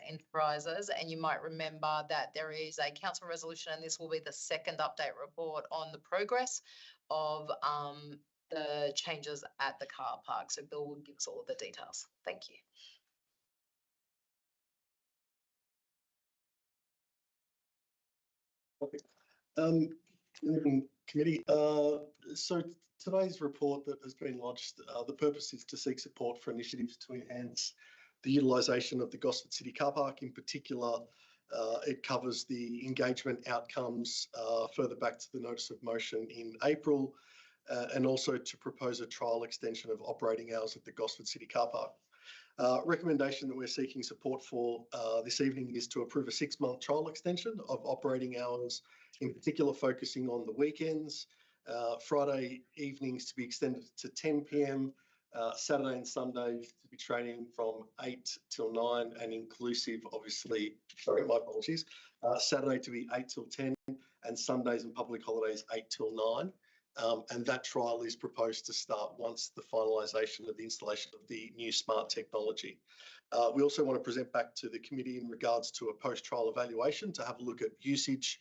enterprises, and you might remember that there is a council resolution, and this will be the second update report on the progress of the changes at the car park. So Bill will give us all of the details. Thank you. Committee. So today's report that has been lodged, the purpose is to seek support for initiatives to enhance the utilisation of the Gosford City Car Park. In particular, it covers the engagement outcomes further back to the notice of motion in April, and also to propose a trial extension of operating hours at the Gosford City Car Park. Recommendation that we're seeking support for this evening is to approve a 6-month trial extension of operating hours, in particular focusing on the weekends, Friday evenings to be extended to 10 p.m, Saturday and Sunday to be training from 8 till 9 and inclusive, obviously, sorry, my apologies, Saturday to be 8 till 10 and Sundays and public holidays 8 till 9. And that trial is proposed to start once the finalisation of the installation of the new smart technology. We also want to present back to the committee in regards to a post-trial evaluation to have a look at usage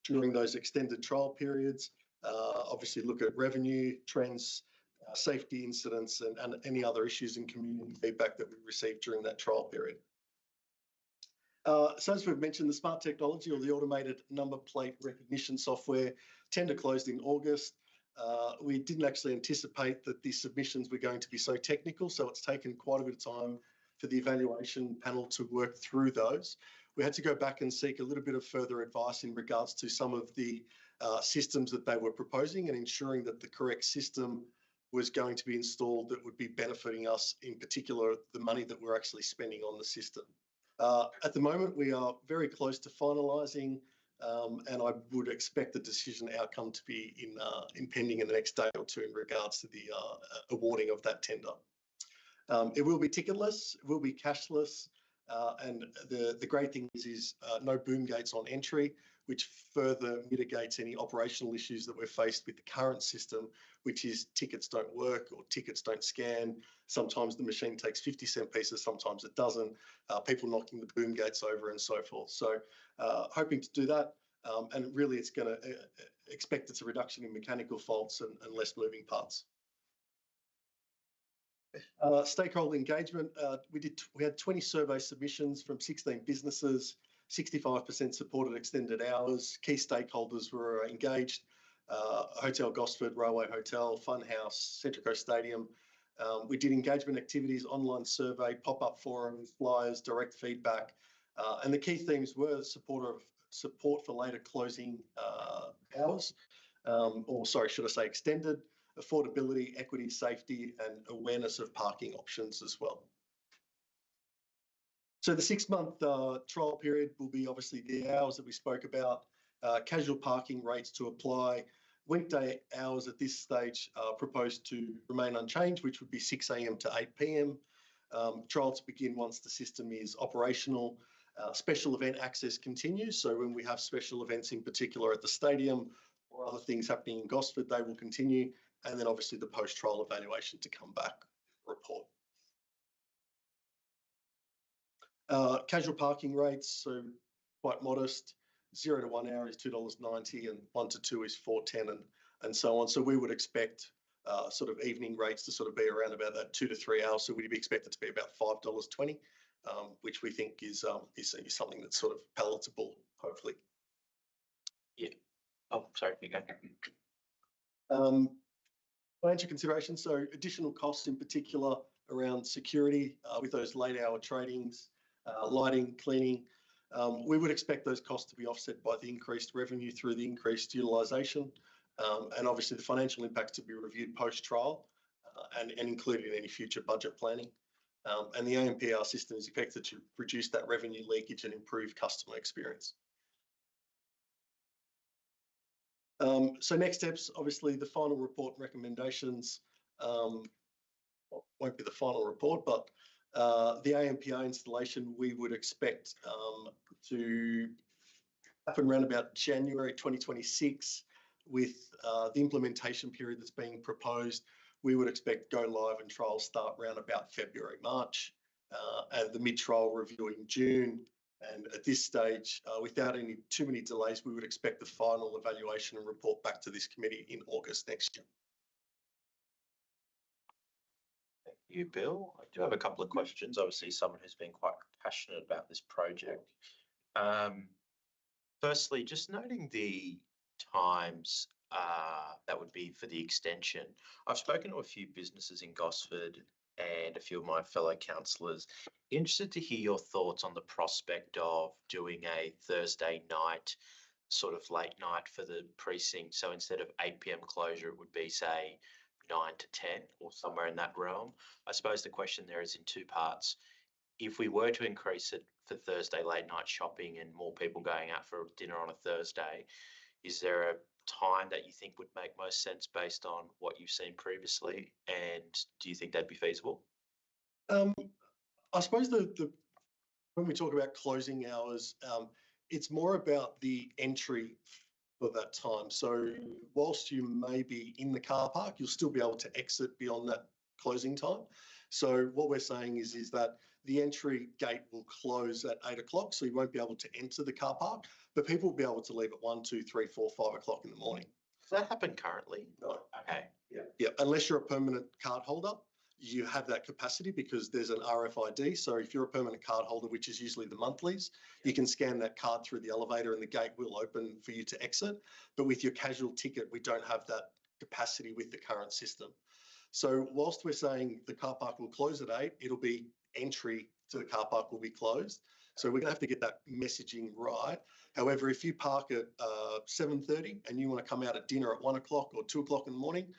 during those extended trial periods, obviously look at revenue trends, safety incidents and any other issues in community feedback that we received during that trial period. So as we've mentioned, the smart technology or the automated number plate recognition software tender closed in August. We didn't actually anticipate that the submissions were going to be so technical, so it's taken quite a bit of time for the evaluation panel to work through those. We had to go back and seek a little bit of further advice in regards to some of the systems that they were proposing and ensuring that the correct system was going to be installed that would be benefiting us, in particular, the money that we're actually spending on the system. At the moment, we are very close to finalising, and I would expect the decision outcome to be impending in the next day or two in regards to the awarding of that tender. It will be ticketless, it will be cashless, and the great thing is no boom gates on entry, which further mitigates any operational issues that we're faced with the current system, which is tickets don't work or tickets don't scan. Sometimes the machine takes 50-cent pieces, sometimes it doesn't. People knocking the boom gates over and so forth. So hoping to do that. And really it's going to expect it's a reduction in mechanical faults and less moving parts. Stakeholder engagement, we had 20 survey submissions from 16 businesses, 65% supported extended hours. Key stakeholders were engaged. Hotel Gosford, Railway Hotel, Funhouse, Central Coast Stadium. We did engagement activities, online survey, pop-up forums, flyers, direct feedback. And the key themes were support for later closing hours, or sorry, should I say extended, affordability, equity, safety, and awareness of parking options as well. So the 6-month trial period will be obviously the hours that we spoke about, casual parking rates to apply. Weekday hours at this stage are proposed to remain unchanged, which would be 6 a.m. to 8 p.m. Trial to begin once the system is operational. Special event access continues. So when we have special events in particular at the stadium or other things happening in Gosford, they will continue. And then obviously the post-trial evaluation to come back report. Casual parking rates, so quite modest. 0 to 1 hour is $2.90 and 1 to 2 is $4.10 and so on. So we would expect sort of evening rates to sort of be around about that 2 to 3 hours. So we'd expect it to be about $5.20, which we think is something that's sort of palatable, hopefully. Yeah. Oh, sorry, you go. Financial considerations, so additional costs in particular around security with those late hour tradings, lighting, cleaning. We would expect those costs to be offset by the increased revenue through the increased utilisation, and obviously the financial impacts to be reviewed post-trial and included in any future budget planning. And the ANPR system is expected to reduce that revenue leakage and improve customer experience. So next steps, obviously the final report and recommendations won't be the final report, but the ANPR installation we would expect to happen around about January 2026 with the implementation period that's being proposed. We would expect go live and trials start around about February, March, and the mid-trial review in June. And at this stage, without too many delays, we would expect the final evaluation and report back to this committee in August next year. Thank you, Bill. I do have a couple of questions. Obviously, someone who's been quite passionate about this project. Firstly, just noting the times that would be for the extension. I've spoken to a few businesses in Gosford and a few of my fellow councillors. Interested to hear your thoughts on the prospect of doing a Thursday night, sort of late night for the precinct. So instead of 8 p.m. closure, it would be, say, 9 to 10 or somewhere in that realm. I suppose the question there is in two parts. If we were to increase it for Thursday late night shopping and more people going out for dinner on a Thursday, is there a time that you think would make most sense based on what you've seen previously? And do you think that'd be feasible? I suppose when we talk about closing hours, it's more about the entry for that time. So whilst you may be in the car park, you'll still be able to exit beyond that closing time. So what we're saying is that the entry gate will close at 8 o'clock, so you won't be able to enter the car park, but people will be able to leave at 1, 2, 3, 4, 5 o'clock in the morning. Does that happen currently? No. Okay. Yeah. Unless you're a permanent card holder, you have that capacity because there's an RFID. So if you're a permanent card holder, which is usually the monthlies, you can scan that card through the elevator and the gate will open for you to exit. But with your casual ticket, we don't have that capacity with the current system. So whilst we're saying the car park will close at 8, it'll be entry to the car park will be closed. So we're going to have to get that messaging right. However, if you park at 7:30 and you want to come out at dinner at 1 o'clock or 2 o'clock in the morning,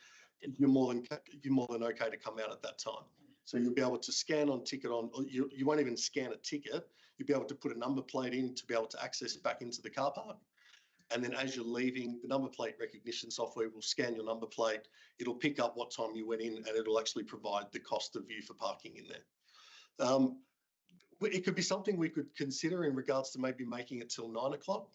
you're more than okay to come out at that time. So you'll be able to scan on ticket on. You won't even scan a ticket. You'll be able to put a number plate in to be able to access back into the car park. And then as you're leaving, the number plate recognition software will scan your number plate. It'll pick up what time you went in and it'll actually provide the cost of you for parking in there. It could be something we could consider in regards to maybe making it till 9 o'clock.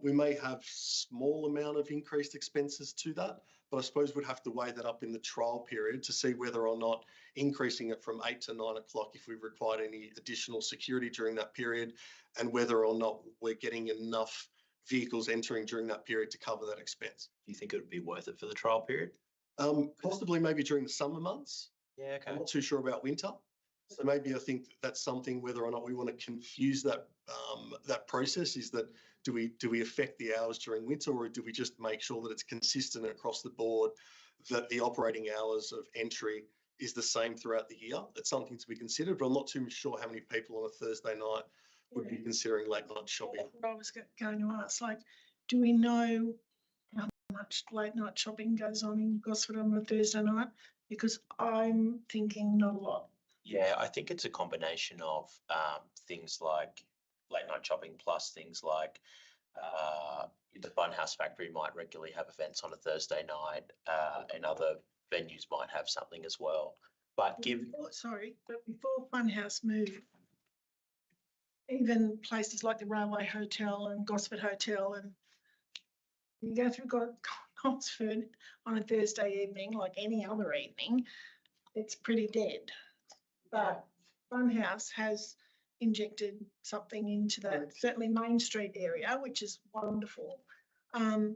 We may have small amount of increased expenses to that, but I suppose we'd have to weigh that up in the trial period to see whether or not increasing it from 8 to 9 o'clock if we required any additional security during that period, and whether or not we're getting enough vehicles entering during that period to cover that expense. Do you think it would be worth it for the trial period? Possibly maybe during the summer months. Yeah, okay. I'm not too sure about winter. So maybe I think that's something, whether or not we want to confuse that that process, is that do we affect the hours during winter, or do we just make sure that it's consistent across the board, that the operating hours of entry is the same throughout the year? It's something to be considered, but I'm not too sure how many people on a Thursday night would be considering late night shopping. I was going to ask, like, do we know how much late night shopping goes on in Gosford on a Thursday night? Because I'm thinking not a lot. Yeah, I think it's a combination of things like late night shopping plus things like the Funhouse Factory might regularly have events on a Thursday night, and other venues might have something as well. But But before Funhouse moved, even places like the Railway Hotel and Gosford Hotel, and you go through Gosford on a Thursday evening, like any other evening, it's pretty dead. But Funhouse has injected something into that, certainly Main Street area, which is wonderful. But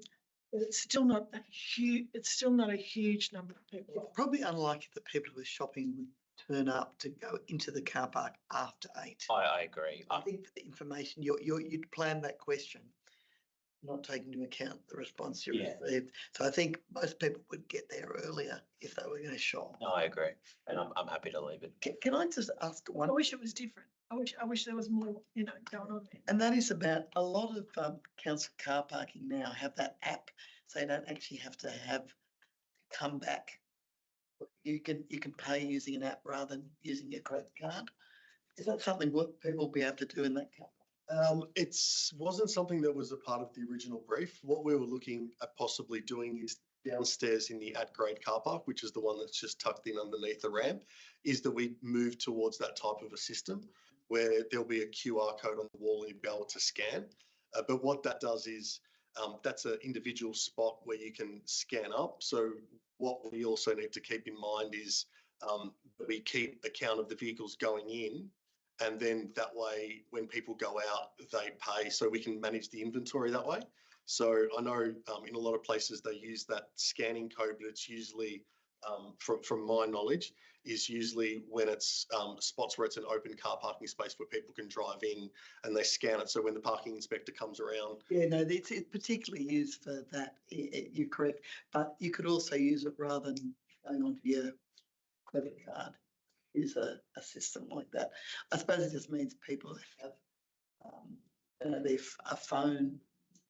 it's still not a huge number of people. It's probably unlikely that people who are shopping would turn up to go into the car park after 8. I agree. I think for the information, you'd plan that question, not taking into account the response you received. So I think most people would get there earlier if they were going to shop. No, I agree, and I'm happy to leave it. Can I just ask one? I wish it was different. I wish there was more, going on there. And that is about a lot of council car parking now have that app, so you don't actually have to come back. You can pay using an app rather than using your credit card. Is that something people will be able to do in that car park? It wasn't something that was a part of the original brief. What we were looking at possibly doing is downstairs in the at-grade car park, which is the one that's just tucked in underneath the ramp, is that we move towards that type of a system where there'll be a QR code on the wall and you'll be able to scan. But what that does is that's an individual spot where you can scan up. So what we also need to keep in mind is that we keep the count of the vehicles going in, and then that way when people go out, they pay, so we can manage the inventory that way. So I know in a lot of places they use that scanning code, but it's usually, from my knowledge, is usually when it's spots where it's an open car parking space where people can drive in and they scan it. So when the parking inspector comes around. Yeah, no, it's particularly used for that. You're correct. But you could also use it rather than going onto your credit card. Use a system like that. I suppose it just means people have a phone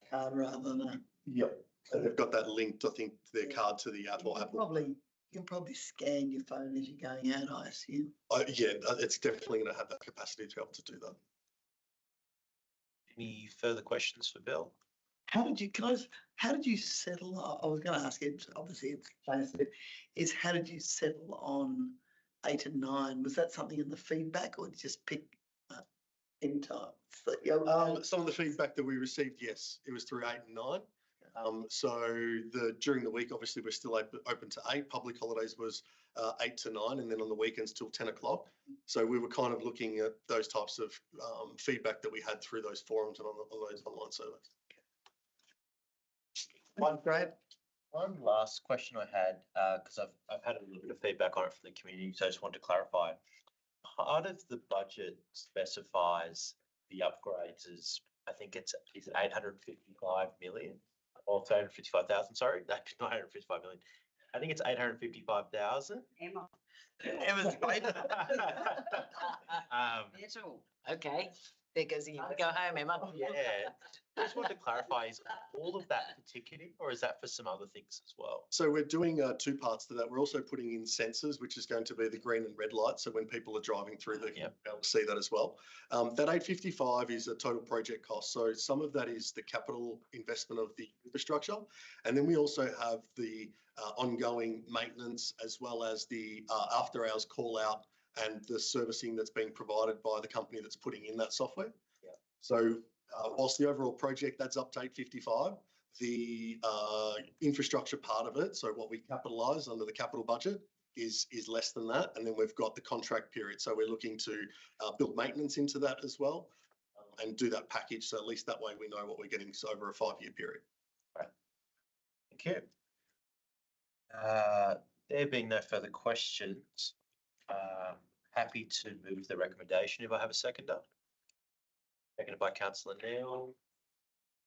card rather than a. Yep. And they've got that linked, I think, their card to the Apple. You can probably scan your phone as you're going out, I assume. Yeah, it's definitely going to have that capacity to be able to do that. Any further questions for Bill? How did you settle? I was going to ask you, obviously it's sensitive, is how did you settle on 8 and 9? Was that something in the feedback, or did you just pick any time? Some of the feedback that we received, yes, it was through 8 and 9. So during the week, obviously, we're still open to 8. Public holidays was 8 to 9, and then on the weekends till 10 o'clock. So we were kind of looking at those types of feedback that we had through those forums and on those online surveys. One last question I had, because I've had a little bit of feedback on it from the community, so I just wanted to clarify. Part of the budget specifies the upgrades is, I think is it 855 million or 355,000? Sorry, not 855 million. I think it's 855,000. Emma's right. Okay. There goes the go home, Emma. Yeah. I just wanted to clarify, is all of that for ticketing, or is that for some other things as well? So we're doing 2 parts to that. We're also putting in sensors, which is going to be the green and red lights. So when people are driving through, they can be able to see that as well. That 855 is a total project cost. So some of that is the capital investment of the infrastructure. And then we also have the ongoing maintenance, as well as the after hours call out and the servicing that's being provided by the company that's putting in that software. Yeah. So whilst the overall project adds up to 855, the infrastructure part of it, so what we capitalise under the capital budget, is less than that. And then we've got the contract period. So we're looking to build maintenance into that as well and do that package. So at least that way we know what we're getting over a 5-year period. Right. Thank you. There being no further questions, happy to move the recommendation if I have a seconder. Seconded by councillor Neal.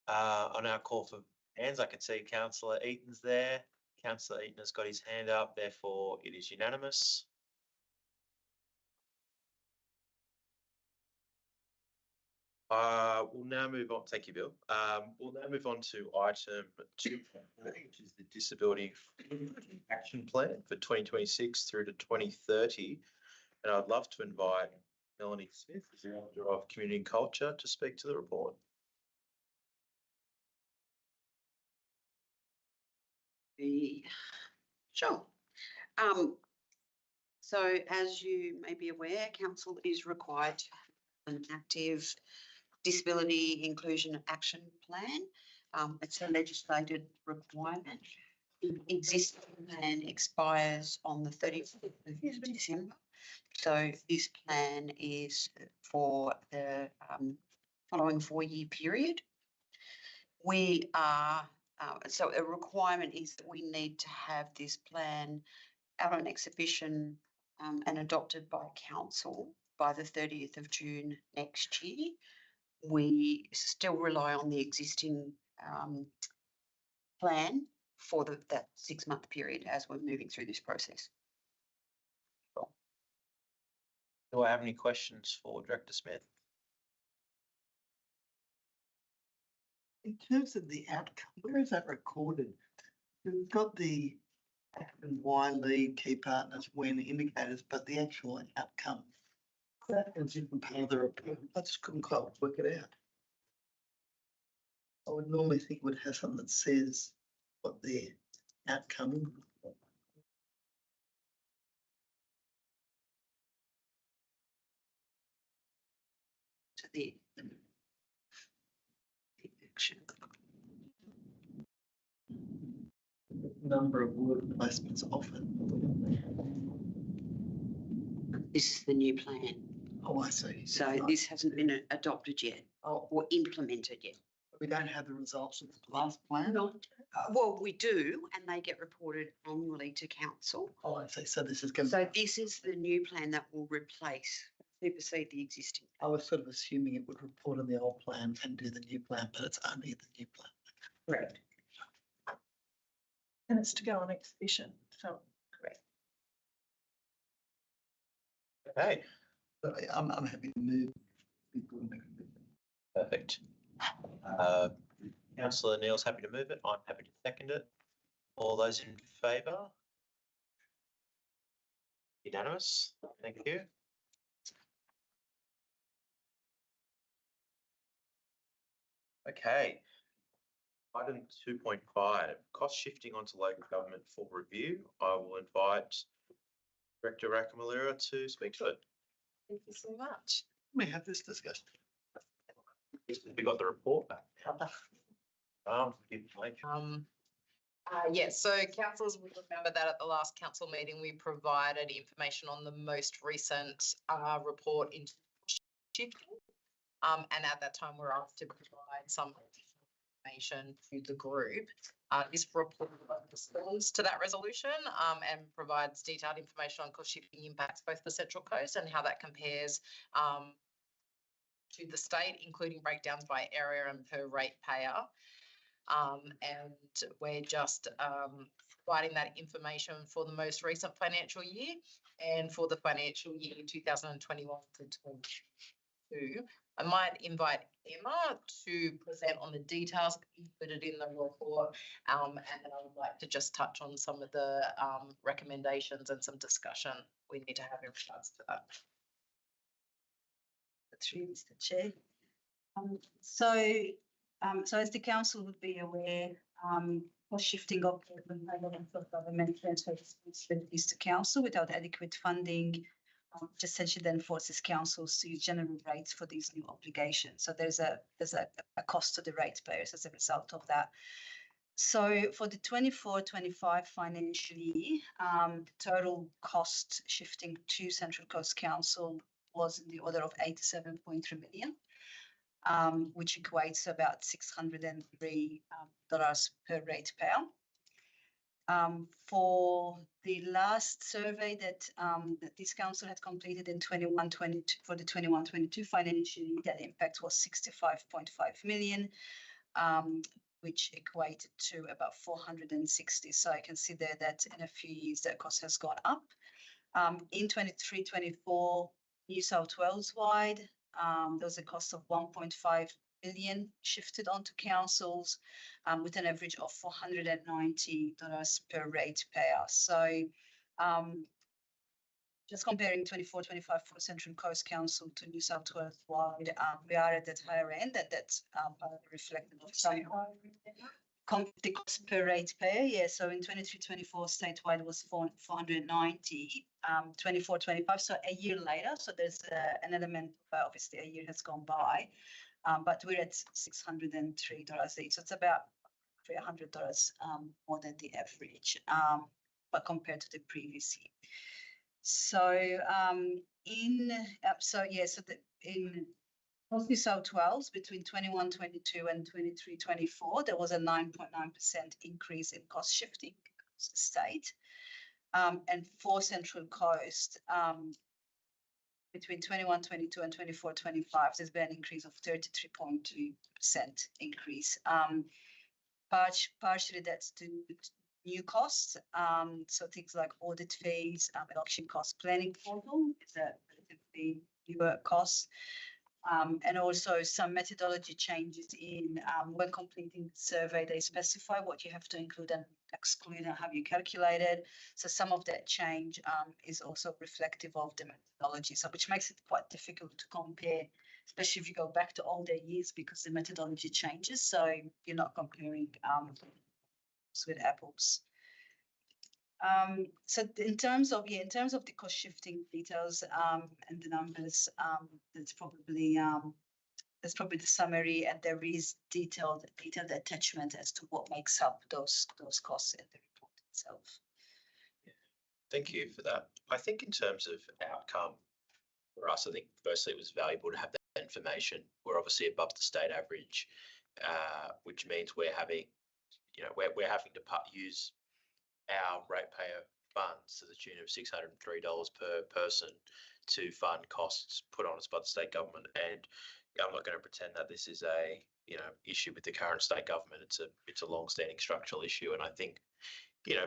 On our call for hands, I can see councillor Eaton's there. Councillor Eaton has got his hand up, therefore it is unanimous. We'll now move on. Thank you, Bill. We'll now move on to item 2, which is the Disability Action Plan for 2026 through to 2030. And I'd love to invite Melanie Smith, the Director of Community and Culture, to speak to the report. Sure. So as you may be aware, council is required to have an active disability inclusion action plan. It's a legislated requirement. The existing plan expires on the 30th of December. So this plan is for the following 4-year period. We are so a requirement is that we need to have this plan out on exhibition and adopted by council by the 30th of June next year. We still rely on the existing plan for that 6-month period as we're moving through this process. Do I have any questions for Director Smith? In terms of the outcome, where is that recorded? We've got the and Y lead key partners when indicators, but the actual outcome, that is different part of the report. I just couldn't quite work it out. I would normally think it would have something that says what the outcome is. To the action. Number of work placements offered. This is the new plan. Oh, I see. So Right. this hasn't been adopted yet or implemented yet. We don't have the results of the last plan? No. Well, we do, and they get reported annually to council. Oh, I see. So this is going So this is the new plan that will supersede the existing. I was sort of assuming it would report on the old plan and do the new plan, but it's only the new plan. Correct. And it's to go on exhibition, so. Correct. Okay, So I'm happy to move. perfect. Councillor Neal's happy to move it. I'm happy to second it. All those in favour? Unanimous. Thank you. Okay. Item 2.5, cost shifting onto local government for review. I will invite Director Rakamallira to speak to it. Thank you so much. We have this discussion. We got the report back. Yes, so councillors will remember that at the last council meeting, we provided information on the most recent report into shifting. And at that time, we were asked to provide some information to the group. This report responds to that resolution and provides detailed information on cost shifting impacts both for Central Coast and how that compares to the state, including breakdowns by area and per rate payer. And we're just providing that information for the most recent financial year and for the financial year 2021 to 22. I might invite Emma to present on the details included in the report, and then I would like to just touch on some of the recommendations and some discussion we need to have in regards to that. Through Mr. Chair. So as the council would be aware, cost shifting of government transfer responsibilities to council without adequate funding which essentially then forces councils to use general rates for these new obligations. So there's a cost to the ratepayers as a result of that. So for the 24-25 financial year, the total cost shifting to Central Coast Council was in the order of $87.3 million, which equates to about $603 per ratepayer. For the last survey that this council had completed in 21-22 for the 21-22 financial year, that impact was 65.5 million, which equated to about 460. So I can see there that in a few years that cost has gone up. In 23-24, New South Wales wide, there was a cost of 1.5 billion shifted onto councils, with an average of $490 per ratepayer. So just comparing 24-25 for Central Coast Council to New South Wales wide, we are at that higher end, and that's reflected of some the cost per ratepayer. Yeah, so in 23-24 statewide was 490, 24-25, so a year later. So there's an element of obviously a year has gone by. But we're at $603 each. So it's about $300 more than the average, but compared to the previous year. So in New South Wales between 21-22 and 23-24, there was a 9.9% increase in cost shifting across the state, and for Central Coast. Between 21-22 and 24-25, there's been an increase of 33.2% increase. Partially that's due to new costs. So things like audit fees, election cost planning portal is a relatively newer cost. And also some methodology changes in when completing the survey, they specify what you have to include and exclude and how you calculate it. So some of that change is also reflective of the methodology, so which makes it quite difficult to compare, especially if you go back to older years, because the methodology changes. So you're not comparing with apples. So in terms of the cost shifting details and the numbers, that's probably the summary, and there is detailed attachment as to what makes up those costs in the report itself. Yeah. Thank you for that. I think in terms of outcome for us, I think firstly it was valuable to have that information. We're obviously above the state average, which means we're having to use our ratepayer funds to the tune of $603 per person to fund costs put on us by the state government. And I'm not going to pretend that this is a issue with the current state government. It's a long-standing structural issue, and I think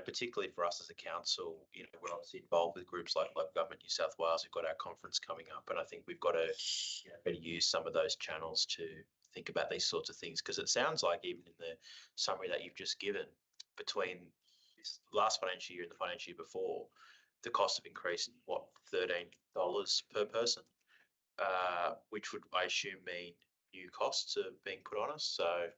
particularly for us as a council, we're obviously involved with groups like Local Government New South Wales. We've got our conference coming up, and I think we've got to better use some of those channels to think about these sorts of things, because it sounds like even in the summary that you've just given, between this last financial year and the financial year before, the costs have increased, $13 per person, which would, I assume, mean new costs are being put on us. So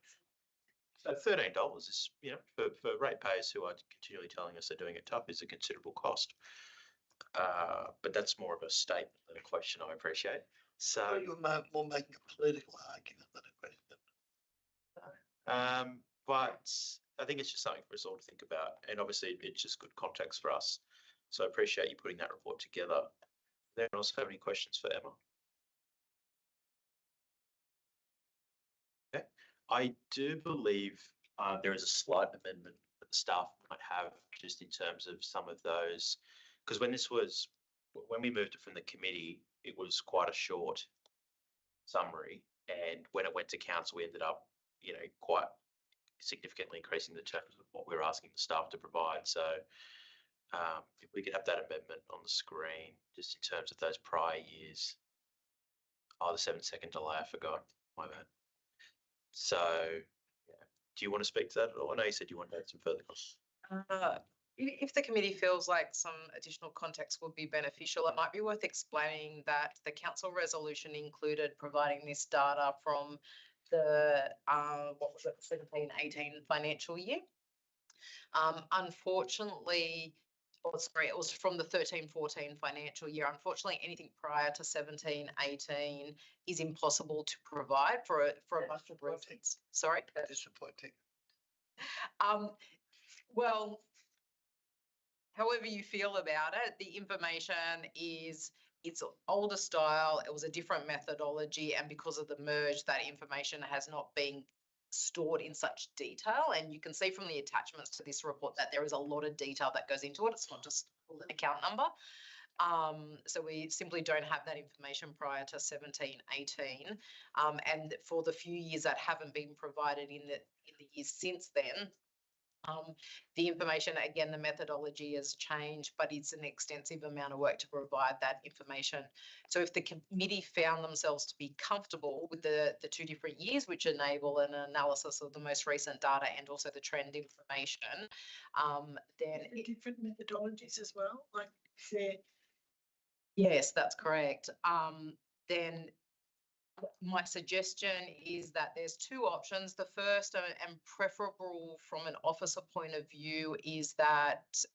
$13 is, for ratepayers who are continually telling us they're doing it tough, is a considerable cost. But that's more of a statement than a question, I appreciate. So you're more making a political argument than a question. But I think it's just something for us all to think about, and obviously it's just good context for us. So I appreciate you putting that report together. Does anyone else have any questions for Emma? Okay. I do believe there is a slight amendment that the staff might have, just in terms of some of those, because when we moved it from the committee, it was quite a short summary, and when it went to council, we ended up, quite significantly increasing the terms of what we're asking the staff to provide. So if we could have that amendment on the screen, just in terms of those prior years. Oh, the 7-second delay, I forgot. My bad. So, yeah. Do you want to speak to that at all? I know you said you wanted to add some further comments. If the committee feels like some additional context would be beneficial, it might be worth explaining that the council resolution included providing this data from the 17-18 financial year. Unfortunately, it was from the 13-14 financial year. Unfortunately, anything prior to 17-18 is impossible to provide for a bunch of reasons. Sorry? That is disappointing. Well, however you feel about it, the information it's older style. It was a different methodology, and because of the merge, that information has not been stored in such detail. And you can see from the attachments to this report that there is a lot of detail that goes into it. It's not just an account number. So we simply don't have that information prior to 17-18. And for the few years that haven't been provided in the years since then, the information, again, the methodology has changed, but it's an extensive amount of work to provide that information. So if the committee found themselves to be comfortable with the 2 different years, which enable an analysis of the most recent data and also the trend information, then different methodologies as well, like they're. Yes, that's correct. Then my suggestion is that there's 2 options. The first and preferable from an officer point of view is that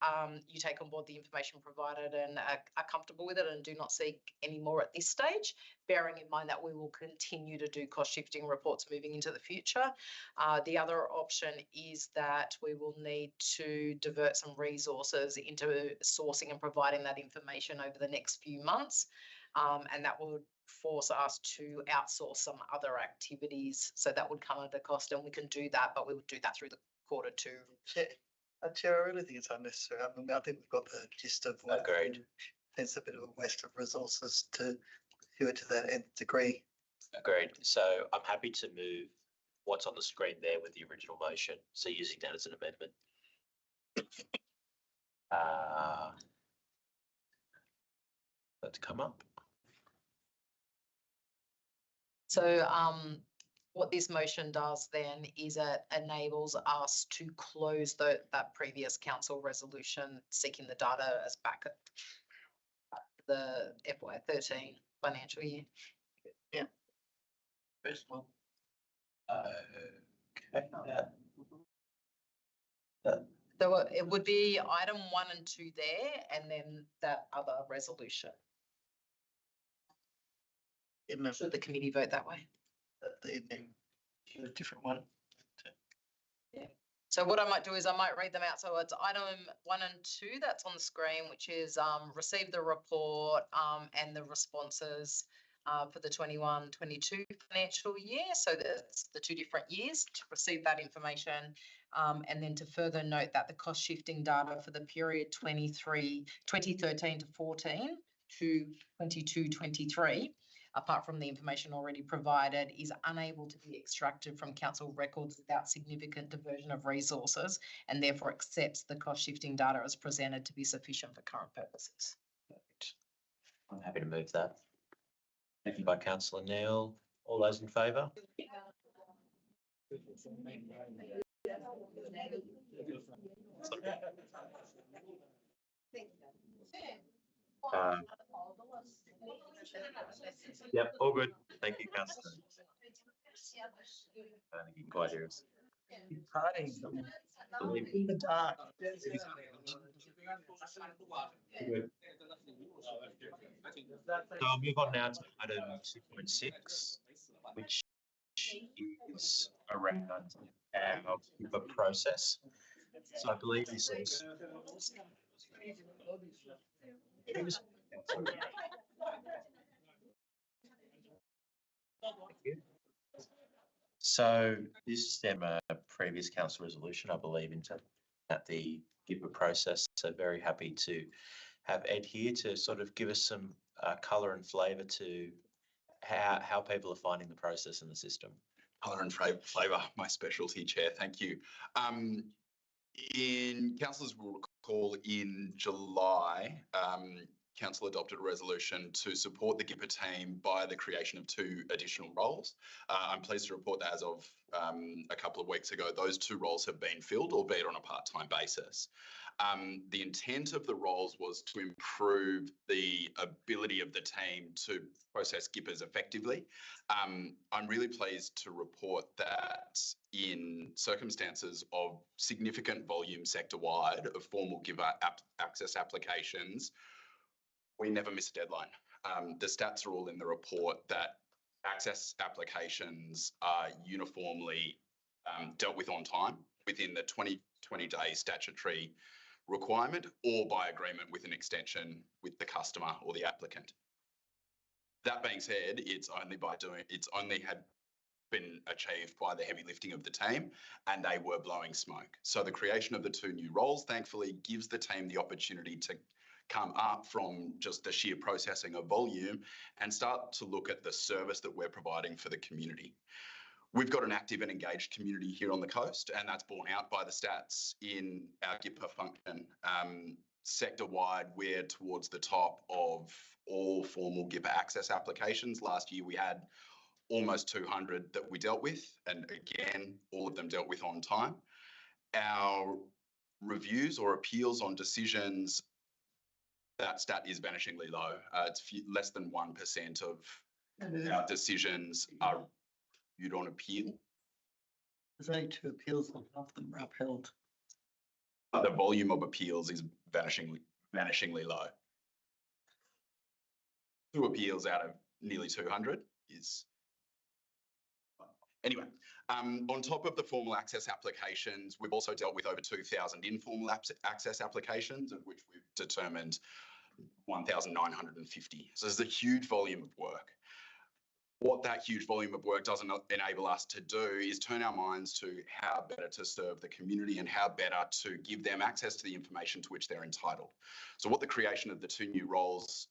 you take on board the information provided and are comfortable with it and do not seek any more at this stage, bearing in mind that we will continue to do cost shifting reports moving into the future. The other option is that we will need to divert some resources into sourcing and providing that information over the next few months. And that will force us to outsource some other activities. So that would come at a cost, and we can do that, but we would do that through the Q2. Chair, I really think it's unnecessary. I mean, I think we've got the gist of what. Agreed. There's a bit of a waste of resources to do it to that nth degree. Agreed. So I'm happy to move what's on the screen there with the original motion. So using that as an amendment. Let's come up. So what this motion does then is it enables us to close that previous council resolution seeking the data as back at the FY13 financial year. Yeah. First one. Okay. So it would be item 1 and 2 there, and then that other resolution. Should the committee vote that way? A different one. Yeah. So what I might do is I might read them out. So it's item 1 and 2 that's on the screen, which is receive the report and the responses for the 21-22 financial year. So that's the 2 different years to receive that information. And then to further note that the cost shifting data for the period 2013 to 14 to 22-23, apart from the information already provided, is unable to be extracted from council records without significant diversion of resources, and therefore accepts the cost shifting data as presented to be sufficient for current purposes. Perfect. I'm happy to move that. Thank you by Councillor Neal. All those in favour? Yep, all good. Thank you, Councillor. I think you can quite hear us. In the dark. Good. So I'll move on now to item 2.6, which is around our HIPAA process. So I believe this is. So this stem a previous council resolution, I believe, into at the HIPAA process. So very happy to have Ed here to sort of give us some colour and flavour to how people are finding the process in the system. Colour and flavour, my specialty, Chair. Thank you. Councillors will recall in July, Council adopted a resolution to support the GIPA team by the creation of 2 additional roles. I'm pleased to report that as of a couple of weeks ago, those 2 roles have been filled, albeit on a part-time basis. The intent of the roles was to improve the ability of the team to process GIPAs effectively. I'm really pleased to report that in circumstances of significant volume sector-wide of formal GIPA access applications, we never miss a deadline. The stats are all in the report that access applications are uniformly dealt with on time within the 20-day statutory requirement or by agreement with an extension with the customer or the applicant. That being said, it's only been achieved by the heavy lifting of the team, and they were blowing smoke. So the creation of the 2 new roles, thankfully, gives the team the opportunity to come up from just the sheer processing of volume and start to look at the service that we're providing for the community. We've got an active and engaged community here on the coast, and that's borne out by the stats in our GIPA function. Sector-wide, we're towards the top of all formal GIPA access applications. Last year, we had almost 200 that we dealt with, and again, all of them dealt with on time. Our reviews or appeals on decisions, that stat is vanishingly low. It's less than 1% of our decisions are reviewed on appeal. There's only 2 appeals and half of them were upheld. The volume of appeals is vanishingly low. 2 appeals out of nearly 200 is... Anyway, on top of the formal access applications, we've also dealt with over 2,000 informal access applications, of which we've determined 1,950. So there's a huge volume of work. What that huge volume of work doesn't enable us to do is turn our minds to how better to serve the community and how better to give them access to the information to which they're entitled. So what the creation of the 2 new roles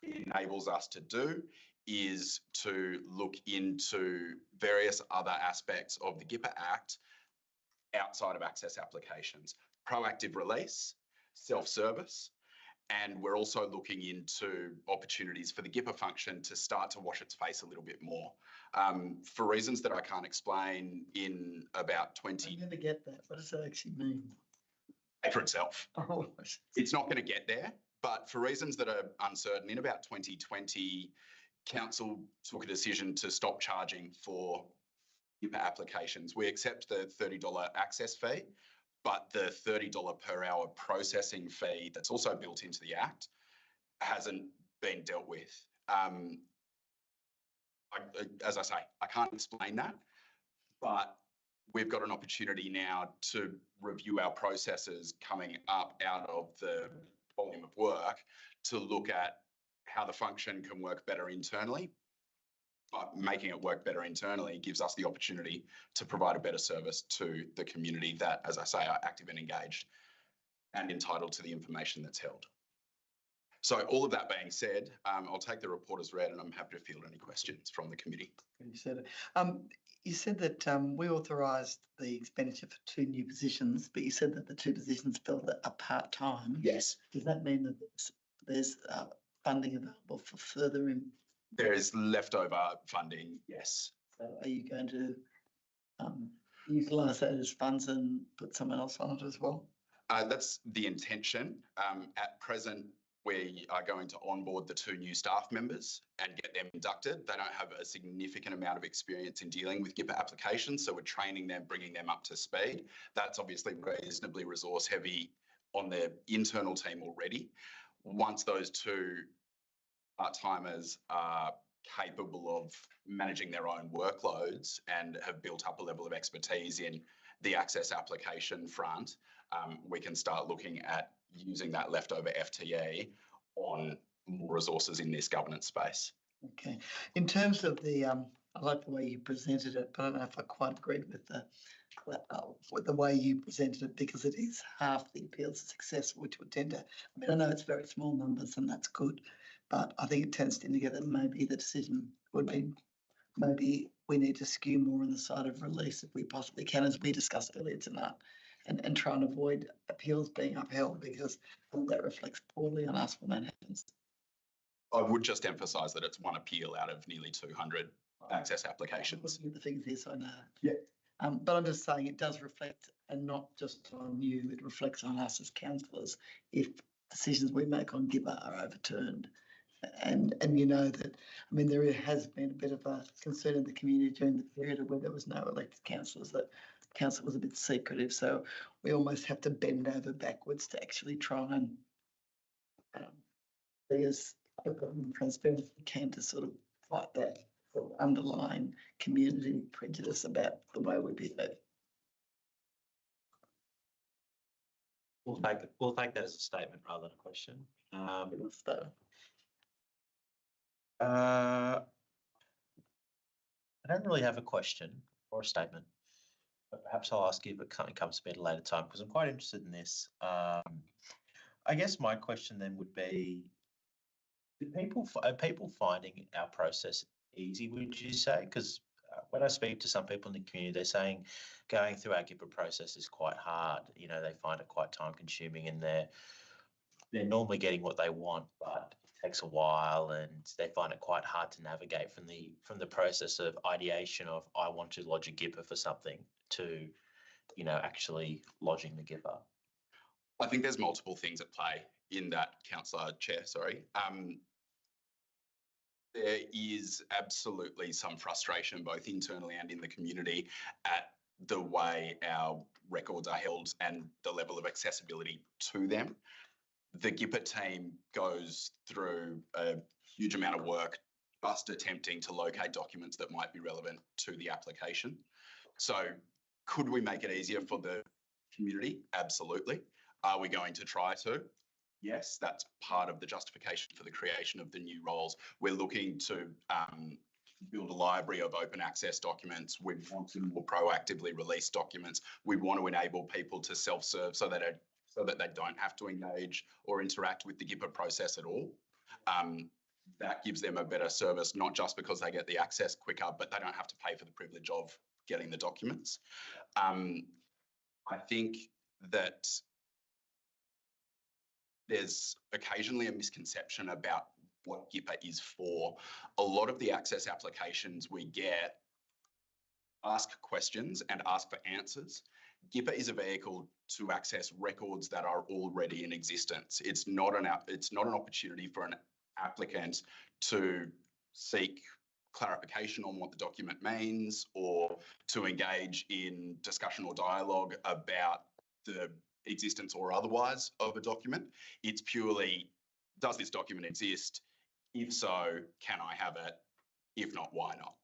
enables us to do is to look into various other aspects of the GIPA Act outside of access applications. Proactive release, self-service, and we're also looking into opportunities for the GIPA function to start to wash its face a little bit more. For reasons that I can't explain in about 20... I'm going to get that. What does that actually mean? Pay for itself. Oh, it's not going to get there, but for reasons that are uncertain, in about 2020, Council took a decision to stop charging for GIPA applications. We accept the $30 access fee, but the $30 per hour processing fee that's also built into the Act hasn't been dealt with. As I say, I can't explain that, but we've got an opportunity now to review our processes coming up out of the volume of work to look at how the function can work better internally. But making it work better internally gives us the opportunity to provide a better service to the community that, as I say, are active and engaged and entitled to the information that's held. So all of that being said, I'll take the report as read and I'm happy to field any questions from the committee. You said that we authorised the expenditure for 2 new positions, but you said that the 2 positions filled that are part-time. Yes. Does that mean that there's funding available for further? There is leftover funding, yes. So are you going to utilise that as funds and put someone else on it as well? That's the intention. At present, we are going to onboard the 2 new staff members and get them inducted. They don't have a significant amount of experience in dealing with GIPA applications, so we're training them, bringing them up to speed. That's obviously reasonably resource heavy on the internal team already. Once those 2 part-timers are capable of managing their own workloads and have built up a level of expertise in the access application front, we can start looking at using that leftover FTE on more resources in this governance space. Okay. In terms of the, I like the way you presented it, but I don't know if I quite agreed with the way you presented it, because it is half the appeals are successful, which would tend to, I mean, I know it's very small numbers and that's good, but I think it tends to indicate that maybe the decision would be, maybe we need to skew more on the side of release if we possibly can, as we discussed earlier tonight, and try and avoid appeals being upheld, because that reflects poorly on us when that happens. I would just emphasise that it's 1 appeal out of nearly 200 access applications. I'm looking at the figures here, so I know. Yeah. But I'm just saying it does reflect, and not just on you, it reflects on us as councillors if decisions we make on GIPA are overturned. And you know that, I mean, there has been a bit of a concern in the community during the period where there was no elected councillors, that council was a bit secretive. So we almost have to bend over backwards to actually try and be as open and transparent as we can to sort of fight that sort of underlying community prejudice about the way we behave. We'll take that as a statement rather than a question. I don't really have a question or a statement, but perhaps I'll ask you if something comes to me at a later time because I'm quite interested in this. I guess my question then would be, are people finding our process easy, would you say? Because when I speak to some people in the community, they're saying going through our GIPA process is quite hard. You know, they find it quite time consuming and they're normally getting what they want, but it takes a while and they find it quite hard to navigate from the process of ideation of I want to lodge a GIPA for something to, you know, actually lodging the GIPA. I think there's multiple things at play in that, Councillor Chair, sorry. There is absolutely some frustration both internally and in the community at the way our records are held and the level of accessibility to them. The GIPA team goes through a huge amount of work just attempting to locate documents that might be relevant to the application. So could we make it easier for the community? Absolutely. Are we going to try to? Yes, that's part of the justification for the creation of the new roles. We're looking to build a library of open access documents. We want to more proactively release documents. We want to enable people to self-serve so that they don't have to engage or interact with the GIPA process at all. That gives them a better service, not just because they get the access quicker, but they don't have to pay for the privilege of getting the documents. I think that there's occasionally a misconception about what GIPA is for. A lot of the access applications we get ask questions and ask for answers. GIPA is a vehicle to access records that are already in existence. It's not an opportunity for an applicant to seek clarification on what the document means or to engage in discussion or dialogue about the existence or otherwise of a document. It's purely, does this document exist? If so, can I have it? If not, why not?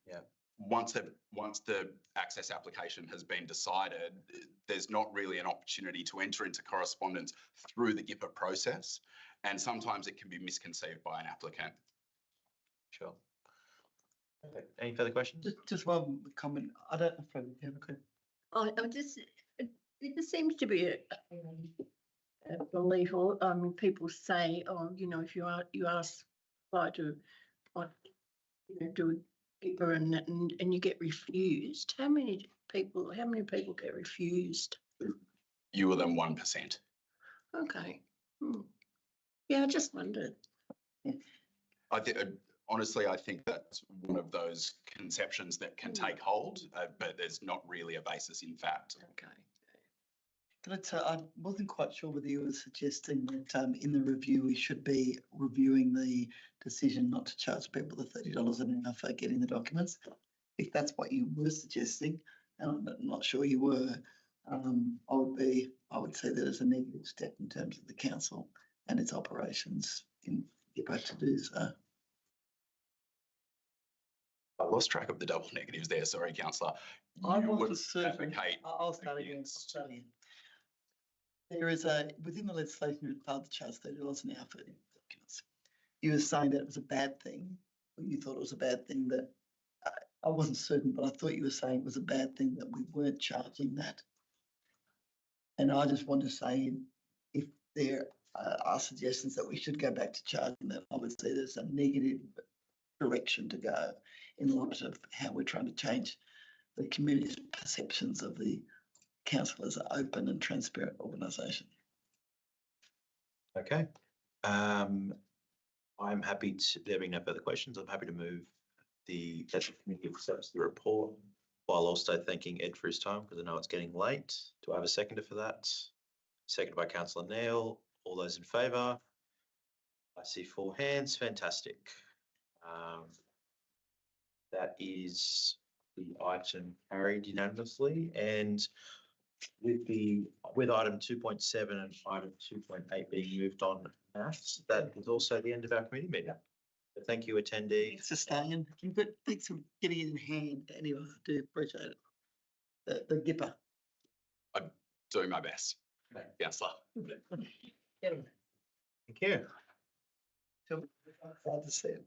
Yeah. Once the access application has been decided, there's not really an opportunity to enter into correspondence through the GIPA process, and sometimes it can be misconceived by an applicant. Sure. Okay. Any further questions? Just one comment. I don't know if you have a question. It just seems to be a belief, or people say, oh, you know, if you ask to, do a GIPA and you get refused, how many people get refused? Fewer than 1%. Okay. Yeah, I just wondered. I think, honestly, I think that's one of those conceptions that can take hold, but there's not really a basis in fact. Okay. Can I tell, I wasn't quite sure whether you were suggesting that in the review we should be reviewing the decision not to charge people the $30 an hour for getting the documents. If that's what you were suggesting, and I'm not sure you were, I would say that is a negative step in terms of the council and its operations in GIPA to do so. I lost track of the double negatives there. Sorry, Councillor. I wasn't certain. I'll start again. There is within the legislation you're required to charge $30 an hour for documents. You were saying that it was a bad thing, or you thought it was a bad thing that, I wasn't certain, but I thought you were saying it was a bad thing that we weren't charging that. And I just want to say, if there are suggestions that we should go back to charging that, I would say there's a negative direction to go in light of how we're trying to change the community's perceptions of the council as an open and transparent organisation. Okay. I'm happy to, there being no further questions, I'm happy to move that the committee accepts the report while also thanking Ed for his time because I know it's getting late. Do I have a seconder for that? Seconded by Councillor Neil. All those in favour? I see 4 hands. Fantastic. That is the item carried unanimously, and with item 2.7 and item 2.8 being moved on maths, that is also the end of our committee meeting. So thank you, attendees. Thanks for staying. Thanks for getting it in hand. Anyway, I do appreciate it. The GIPA. I'm doing my best. Councillor. Thank you. Glad to see it.